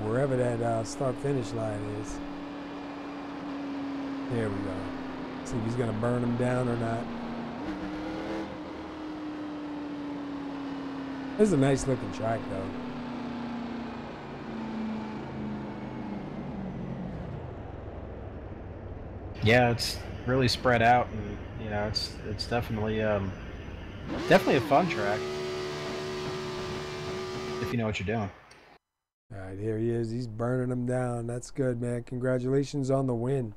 wherever that start-finish line is. There we go. See if he's going to burn him down or not. This is a nice looking track, though. Yeah, it's really spread out, and you know, it's definitely definitely a fun track if you know what you're doing. All right, here he is. He's burning them down. That's good, man. Congratulations on the win.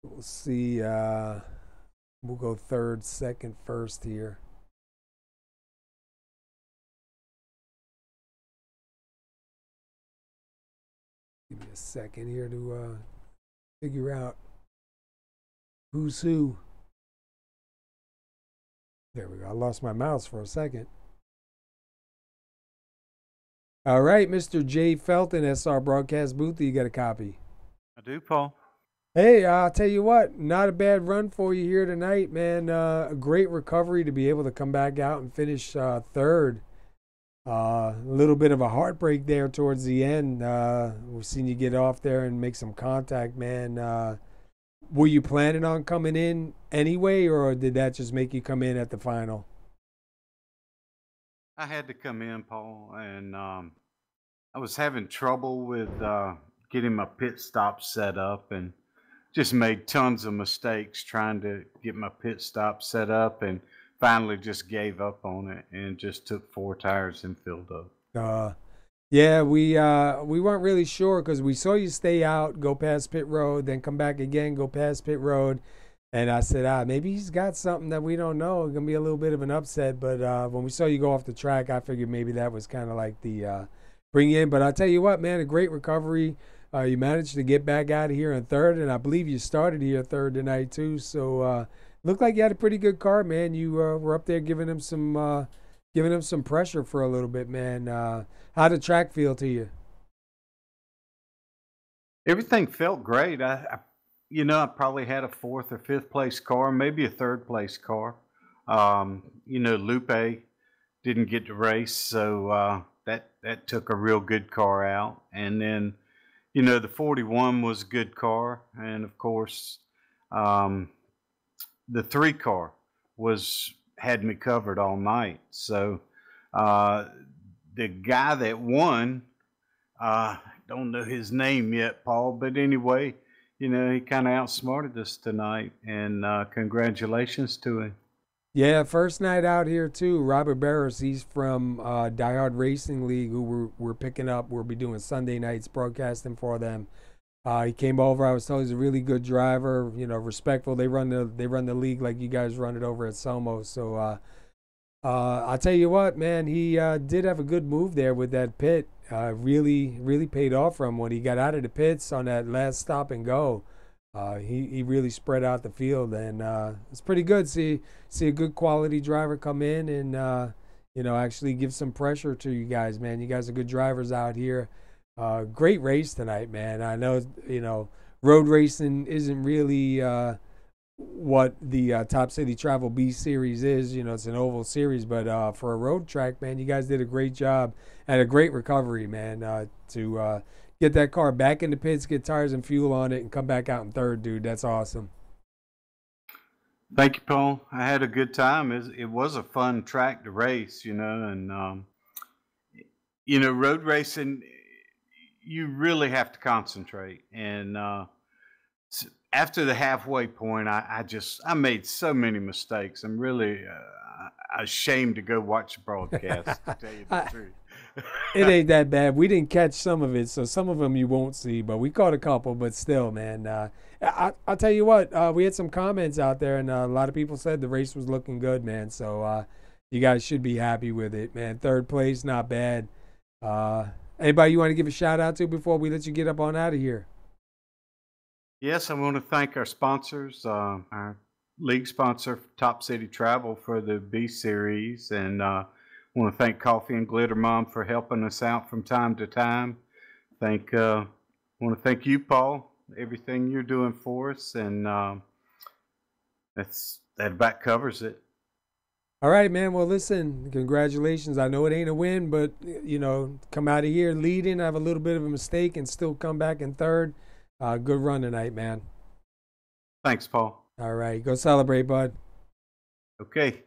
We'll see. We'll go third, second, first here. Give me a second here to figure out who's who. There we go. I lost my mouse for a second. All right, Mr. Jay Felton, SR Broadcast Booth. You got a copy? I do, Paul. Hey, I'll tell you what, not a bad run for you here tonight, man. A great recovery to be able to come back out and finish third. A little bit of a heartbreak there towards the end. We've seen you get off there and make some contact, man. Were you planning on coming in anyway, or did that just make you come in at the final? I had to come in, Paul, and I was having trouble with getting my pit stop set up and just made tons of mistakes trying to get my pit stop set up, and finally just gave up on it and just took 4 tires and filled up. Yeah, we weren't really sure because we saw you stay out, go past pit road, then come back again, go past pit road. And I said, maybe he's got something that we don't know. It's going to be a little bit of an upset. But when we saw you go off the track, I figured maybe that was kind of like the bring you in. But I'll tell you what, man, a great recovery. You managed to get back out of here in third, and I believe you started here third tonight too. So looked like you had a pretty good car, man. You were up there giving him some pressure for a little bit, man. How did the track feel to you? Everything felt great. I probably had a 4th or 5th place car, maybe a 3rd place car. Lupe didn't get to race, so that took a real good car out. And then, the 41 was a good car, and of course, the 3 car had me covered all night. So the guy that won, don't know his name yet, Paul, but anyway, he kind of outsmarted us tonight, and congratulations to him. Yeah, first night out here too. Robert Barris, he's from Die Hard Racing League, who we're picking up. We'll be doing Sunday nights broadcasting for them. He came over. I was told he's a really good driver. Respectful. They run the league like you guys run it over at SoMo. So I'll tell you what, man, he did have a good move there with that pit. Really paid off for him when he got out of the pits on that last stop and go. He really spread out the field, and it's pretty good. See a good quality driver come in and actually give some pressure to you guys, man. You guys are good drivers out here. Great race tonight, man. I know road racing isn't really what the Top City Travel B Series is. It's an oval series, but for a road track, man, you guys did a great job and a great recovery, man, to get that car back in the pits, get tires and fuel on it, and come back out in third, dude. That's awesome. Thank you, Paul. I had a good time. It was a fun track to race, and road racing, you really have to concentrate. And after the halfway point, I made so many mistakes. I'm really ashamed to go watch the broadcast, to tell you the truth. It ain't that bad. We didn't catch some of it, so some of them you won't see, but we caught a couple. But still, man, I'll tell you what. We had some comments out there, and a lot of people said the race was looking good, man. So you guys should be happy with it, man. Third place, not bad. Anybody you want to give a shout out to before we let you get up on out of here? Yes, I want to thank our sponsors, our league sponsor, Top City Travel, for the B Series, and I want to thank Coffee and Glitter Mom for helping us out from time to time. Want to thank you, Paul, everything you're doing for us, and that about covers it. All right, man. Well, listen, congratulations. I know it ain't a win, but, come out of here leading, have a little bit of a mistake, and still come back in third. Good run tonight, man. Thanks, Paul. All right. Go celebrate, bud. Okay.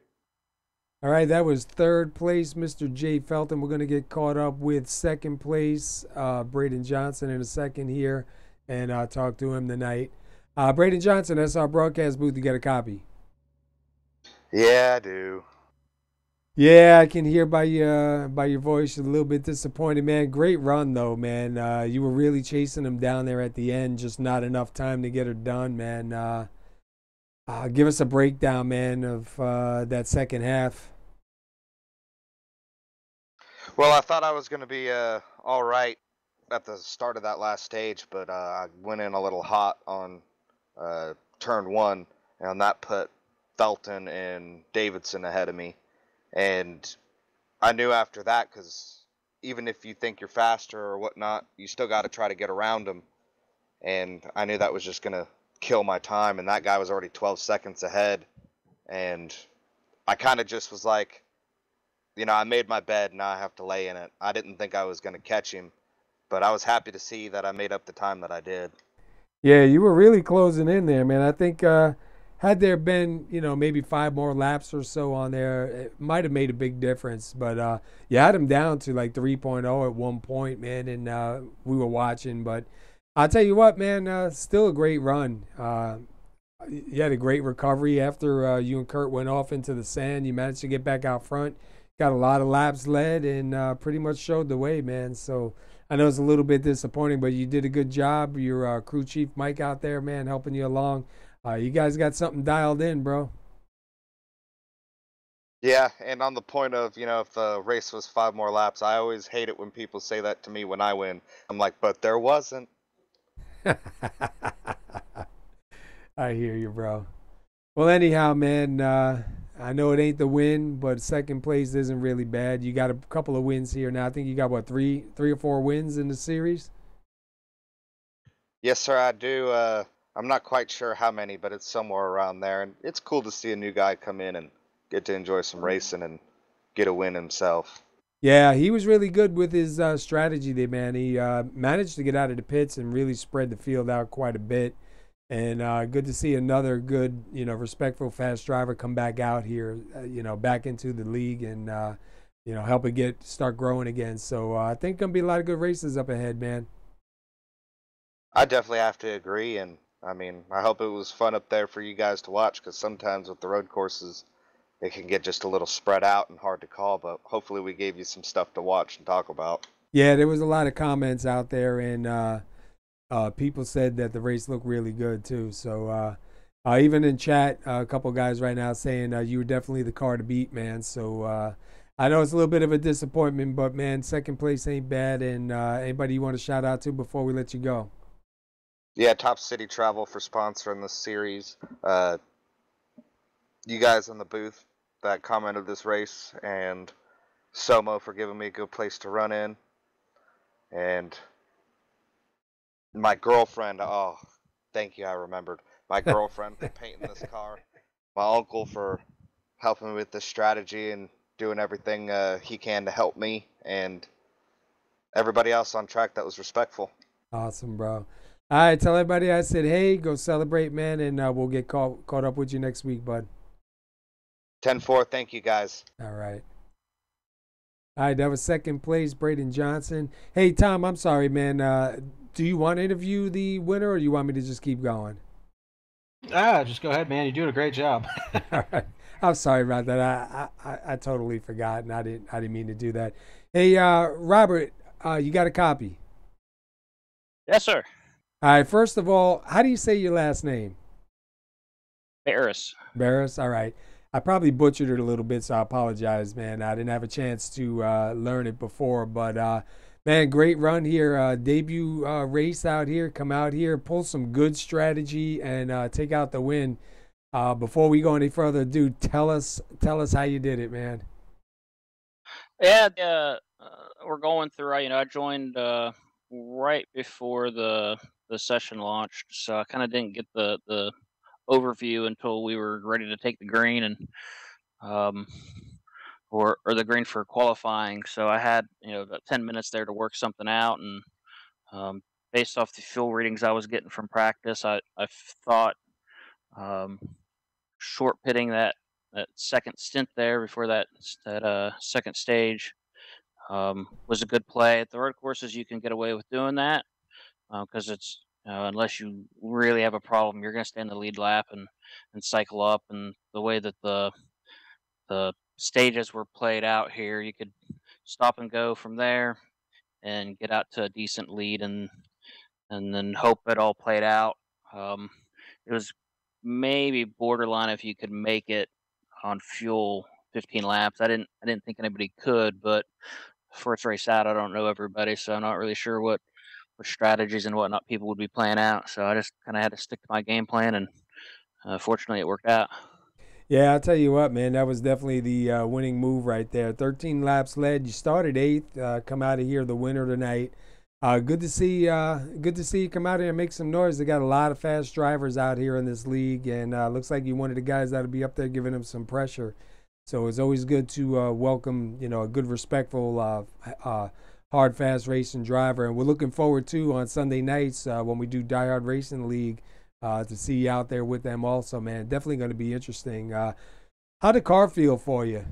All right. That was third place, Mr. Jay Felton. We're going to get caught up with second place, Braden Johnson, in a second here, and talk to him tonight. Braden Johnson, that's our broadcast booth. You got a copy? Yeah, I do. Yeah, I can hear by your voice you're a little bit disappointed, man. Great run though, man. You were really chasing him down there at the end, just not enough time to get her done, man. Give us a breakdown, man, of that second half. Well, I thought I was going to be all right at the start of that last stage, but I went in a little hot on turn one, and that put Felton and Davidson ahead of me. And I knew after that, because even if you think you're faster or whatnot, you still got to try to get around them. And I knew that was just going to kill my time. And that guy was already 12 seconds ahead. And I kind of just was like, I made my bed, now I have to lay in it. I didn't think I was going to catch him, but I was happy to see that I made up the time that I did. Yeah, you were really closing in there, man. I think had there been, maybe 5 more laps or so on there, it might have made a big difference. But you had him down to like 3.0 at one point, man, and we were watching. But I'll tell you what, man, still a great run. You had a great recovery after you and Kurt went off into the sand. You managed to get back out front, got a lot of laps led, and pretty much showed the way, man. So I know it's a little bit disappointing, but you did a good job. Your crew chief, Mike, out there, man, helping you along. You guys got something dialed in, bro. Yeah, and on the point of, if the race was 5 more laps, I always hate it when people say that to me when I win. I'm like, but there wasn't. I hear you, bro. Well, anyhow, man, I know it ain't the win, but second place isn't really bad. You got a couple of wins here now. I think you got, what, three or four wins in the series? Yes, sir, I do. I'm not quite sure how many, but it's somewhere around there. And it's cool to see a new guy come in and get to enjoy some racing and get a win himself. Yeah, he was really good with his strategy there, man. He managed to get out of the pits and really spread the field out quite a bit. And good to see another good, respectful, fast driver come back out here, back into the league and, help it start growing again. So I think going to be a lot of good races up ahead, man. I definitely have to agree. And, I hope it was fun up there for you guys to watch, because sometimes with the road courses, it can get just a little spread out and hard to call. But hopefully we gave you some stuff to watch and talk about. Yeah, there was a lot of comments out there, and people said that the race looked really good too. So even in chat, a couple guys right now saying you were definitely the car to beat, man. So I know it's a little bit of a disappointment, but man, second place ain't bad. And anybody you want to shout out to before we let you go? Yeah, Top City Travel for sponsoring this series. You guys in the booth that commented this race, and SoMo for giving me a good place to run in. And my girlfriend, oh, thank you, I remembered. My girlfriend for painting this car. My uncle for helping me with this strategy and doing everything he can to help me. And everybody else on track that was respectful. Awesome, bro. All right, tell everybody I said, hey, go celebrate, man, and we'll get caught up with you next week, bud. 10-4, thank you, guys. All right. All right, that was second place, Braden Johnson. Hey, Tom, I'm sorry, man. Do you want to interview the winner, or do you want me to just keep going? Just go ahead, man. You're doing a great job. All right. I'm sorry about that. I totally forgot, and I didn't mean to do that. Hey, Robert, you got a copy? Yes, sir. All right. First of all, how do you say your last name? Paris. Barris. All right. I probably butchered it a little bit, so I apologize, man. I didn't have a chance to learn it before, but man, great run here. Debut race out here. Come out here, pull some good strategy, and take out the win. Before we go any further, dude, tell us how you did it, man. Yeah, we're going through. I joined right before the session launched, so I kind of didn't get the overview until we were ready to take the green and um, or the green for qualifying. So I had about 10 minutes there to work something out, and um, based off the fuel readings I was getting from practice, I thought um, short pitting that second stint there before that second stage was a good play. At the road courses, you can get away with doing that because it's unless you really have a problem, you're going to stay in the lead lap and cycle up. And the way that the stages were played out here, you could stop and go from there and get out to a decent lead and then hope it all played out. Um, it was maybe borderline if you could make it on fuel 15 laps. I didn't think anybody could, but first race out, I don't know everybody, so I'm not really sure what strategies and whatnot people would be playing out. So I just kind of had to stick to my game plan, and fortunately, it worked out. Yeah, I'll tell you what, man, that was definitely the winning move right there. 13 laps led. You started eighth. Come out of here the winner tonight. Good to see. Good to see you come out here and make some noise. They got a lot of fast drivers out here in this league, and looks like you're one of the guys that'll be up there giving them some pressure. So it's always good to welcome, a good, respectful, hard, fast racing driver. And we're looking forward to on Sunday nights when we do Die Hard Racing League to see you out there with them also, man. Definitely going to be interesting. How'd the car feel for you?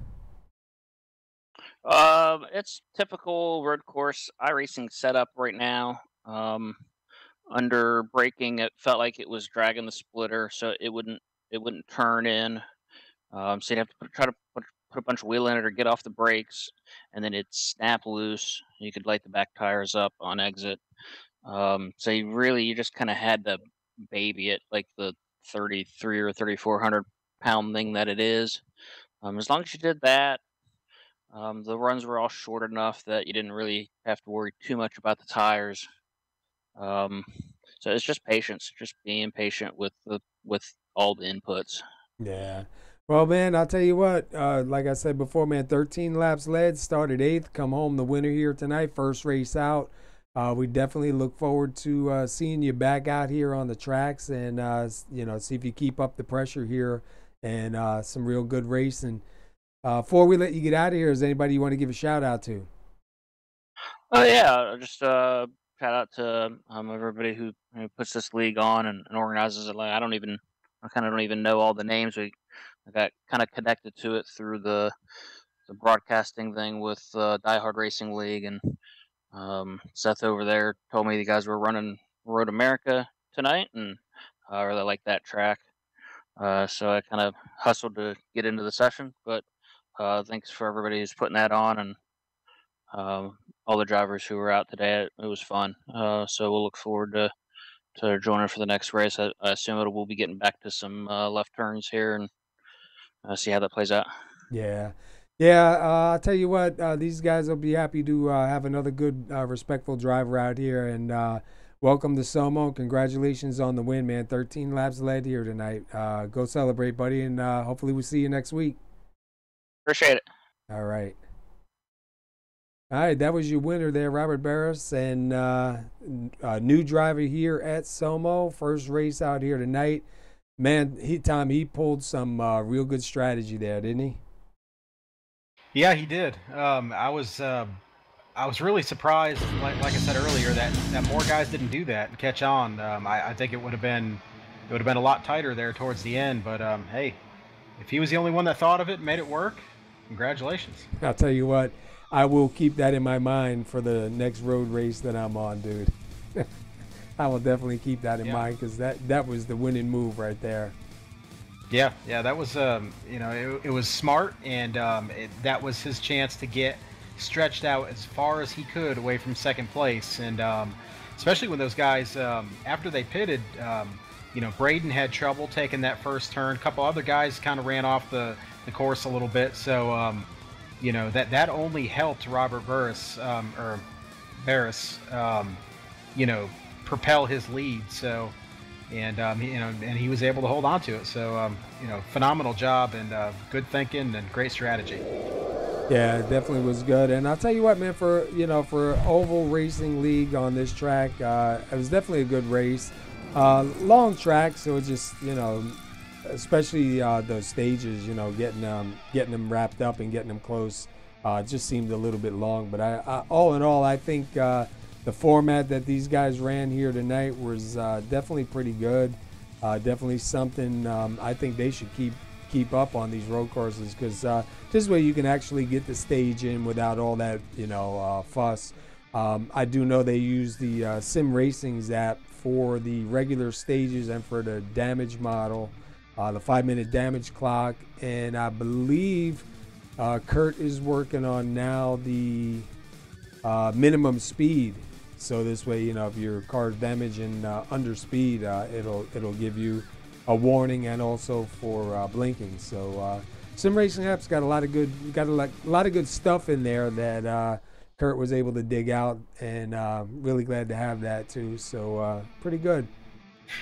It's typical road course iRacing setup right now. Under braking, it felt like it was dragging the splitter, so it wouldn't turn in. So you'd have to try to put a bunch of wheel in it or get off the brakes, and then it'd snap loose. You could light the back tires up on exit. So you just kind of had to baby it like the 33 or 3,400 pound thing that it is. As long as you did that, the runs were all short enough that you didn't really have to worry too much about the tires. Um, so it's just patience, just being patient with all the inputs. Yeah. Well, man, I'll tell you what. Like I said before, man, 13 laps led, started eighth, come home the winner here tonight, first race out. We definitely look forward to seeing you back out here on the tracks and, see if you keep up the pressure here and some real good racing. Before we let you get out of here, is anybody you want to give a shout out to? Oh yeah, just shout out to everybody who puts this league on and organizes it. Like I kind of don't even know all the names. I got kind of connected to it through the broadcasting thing with Die Hard Racing League, and Seth over there told me the guys were running Road America tonight, and I really like that track. So I kind of hustled to get into the session, but thanks for everybody who's putting that on and all the drivers who were out today. It was fun. So we'll look forward to joining for the next race. I assume we'll be getting back to some left turns here and see how that plays out. Yeah. Yeah, I'll tell you what, these guys will be happy to have another good, respectful driver out here. And welcome to SoMo. Congratulations on the win, man. 13 laps led here tonight. Go celebrate, buddy, and hopefully we'll see you next week. Appreciate it. All right. All right, that was your winner there, Robert Barris, and a new driver here at SoMo. First race out here tonight. Man, he pulled some real good strategy there, didn't he? Yeah, he did. I was really surprised, like I said earlier, that more guys didn't do that and catch on. I think it would have been a lot tighter there towards the end. But hey, if he was the only one that thought of it and made it work, congratulations. I'll tell you what, I will keep that in my mind for the next road race that I'm on, dude. I will definitely keep that in Yeah. mind because that was the winning move right there. Yeah, that was it was smart, and that was his chance to get stretched out as far as he could away from second place, and especially when those guys after they pitted, Braden had trouble taking that first turn. A couple other guys kind of ran off the course a little bit, so that only helped Robert Barris, propel his lead. So. And he was able to hold on to it. So phenomenal job, and good thinking and great strategy. Yeah, it definitely was good. And I'll tell you what, man, for Oval Racing League on this track, it was definitely a good race. Long track, so it just especially those stages, getting them wrapped up and getting them close, just seemed a little bit long. But I all in all, I think. The format that these guys ran here tonight was definitely pretty good. Definitely something I think they should keep up on these road courses, because this way you can actually get the stage in without all that fuss. I do know they use the Sim Racing's app for the regular stages and for the damage model, the 5-minute damage clock, and I believe Kurt is working on now the minimum speed. So this way, if your car's damaging under speed, it'll give you a warning, and also for blinking. So Sim Racing app's got a lot of good stuff in there that Kurt was able to dig out, and really glad to have that too. So pretty good.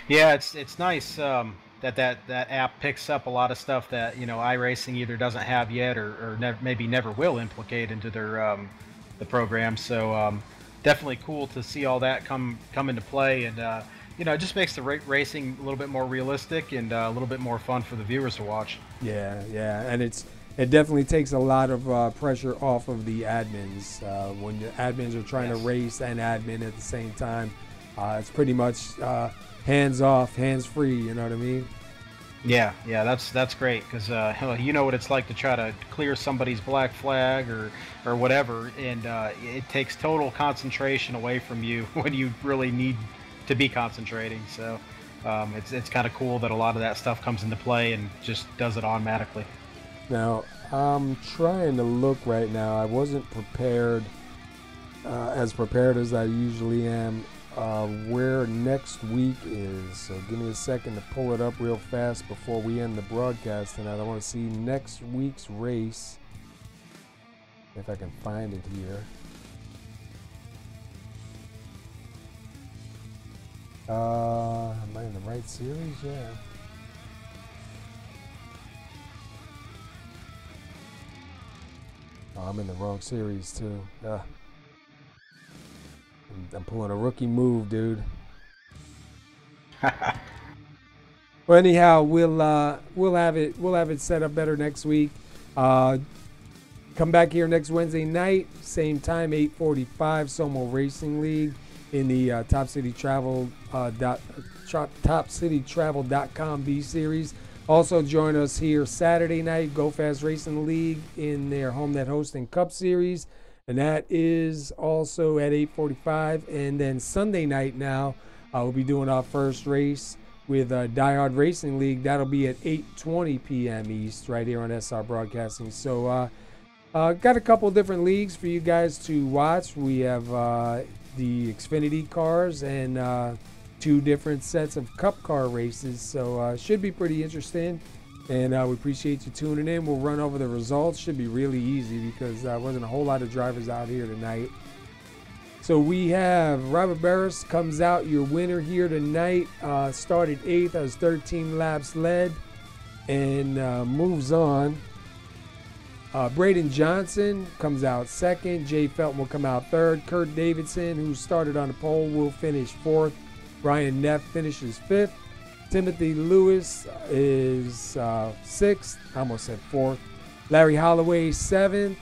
Yeah, it's nice that app picks up a lot of stuff that iRacing either doesn't have yet, or maybe never will implicate into their the program. So definitely cool to see all that come into play, and it just makes the racing a little bit more realistic and a little bit more fun for the viewers to watch. Yeah, and it definitely takes a lot of pressure off of the admins when the admins are trying to race and admin at the same time. It's pretty much hands off, hands free. You know what I mean? Yeah, that's great, because you know what it's like to try to clear somebody's black flag or whatever, and it takes total concentration away from you when you really need to be concentrating. So it's kind of cool that a lot of that stuff comes into play and just does it automatically. Now I'm trying to look right now. I wasn't prepared as prepared as I usually am. Where next week is. So give me a second to pull it up real fast before we end the broadcast tonight. I want to see next week's race, if I can find it here. Am I in the right series? Yeah. Oh, I'm in the wrong series too. I'm pulling a rookie move, dude. Well, anyhow, we'll have it set up better next week. Come back here next Wednesday night, same time, 8:45, SoMo Racing League in the TopCityTravel.com B Series. Also join us here Saturday night, Go Fast Racing League in their Home Net Hosting Cup Series. And that is also at 8:45. And then Sunday night now, we'll be doing our first race with Die Hard Racing League. That'll be at 8:20 p.m. East right here on SR Broadcasting. So got a couple different leagues for you guys to watch. We have the Xfinity cars and 2 different sets of Cup car races. So should be pretty interesting. And we appreciate you tuning in. We'll run over the results. Should be really easy because there wasn't a whole lot of drivers out here tonight. So we have Robert Barris comes out, your winner here tonight. Started 8th, has 13 laps led, and moves on. Braden Johnson comes out 2nd. Jay Felton will come out 3rd. Kurt Davidson, who started on the pole, will finish 4th. Brian Neff finishes 5th. Timothy Lewis is 6th. I almost said 4th. Larry Holloway 7th.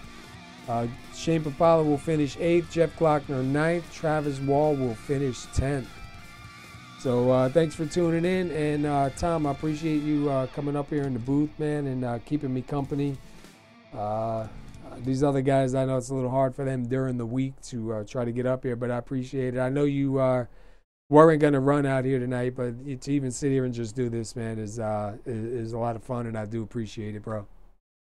Shane Papala will finish 8th. Jeff Glockner 9th. Travis Wall will finish 10th. So thanks for tuning in. And Tom, I appreciate you coming up here in the booth, man, and keeping me company. These other guys, I know it's a little hard for them during the week to try to get up here, but I appreciate it. I know you weren't going to run out here tonight, but to even sit here and just do this, man, is a lot of fun, and I do appreciate it, bro.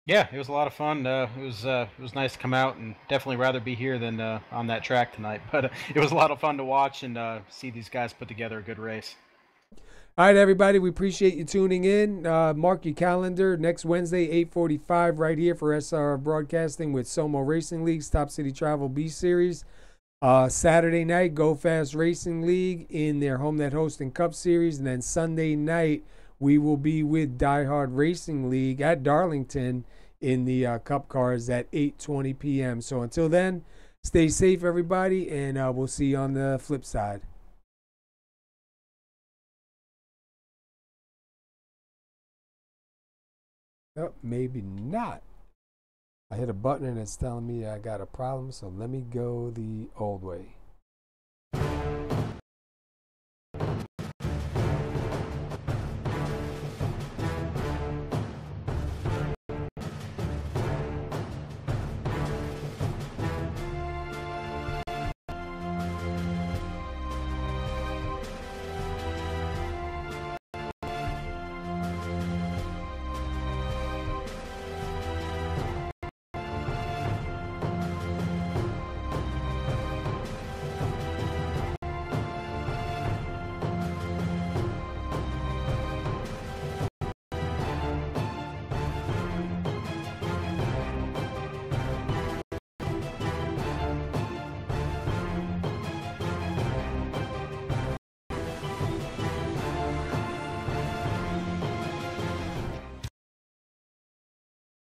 Yeah, it was a lot of fun. It was nice to come out, and definitely rather be here than on that track tonight. But it was a lot of fun to watch and see these guys put together a good race. All right, everybody, we appreciate you tuning in. Mark your calendar. Next Wednesday, 8:45, right here for SR Broadcasting with SoMo Racing League's Top City Travel B Series. Saturday night, Go Fast Racing League in their Home Net Hosting Cup Series. And then Sunday night, we will be with Die Hard Racing League at Darlington in the Cup Cars at 8:20 p.m. So until then, stay safe, everybody, and we'll see you on the flip side. Oh, maybe not. I hit a button and it's telling me I got a problem, so let me go the old way.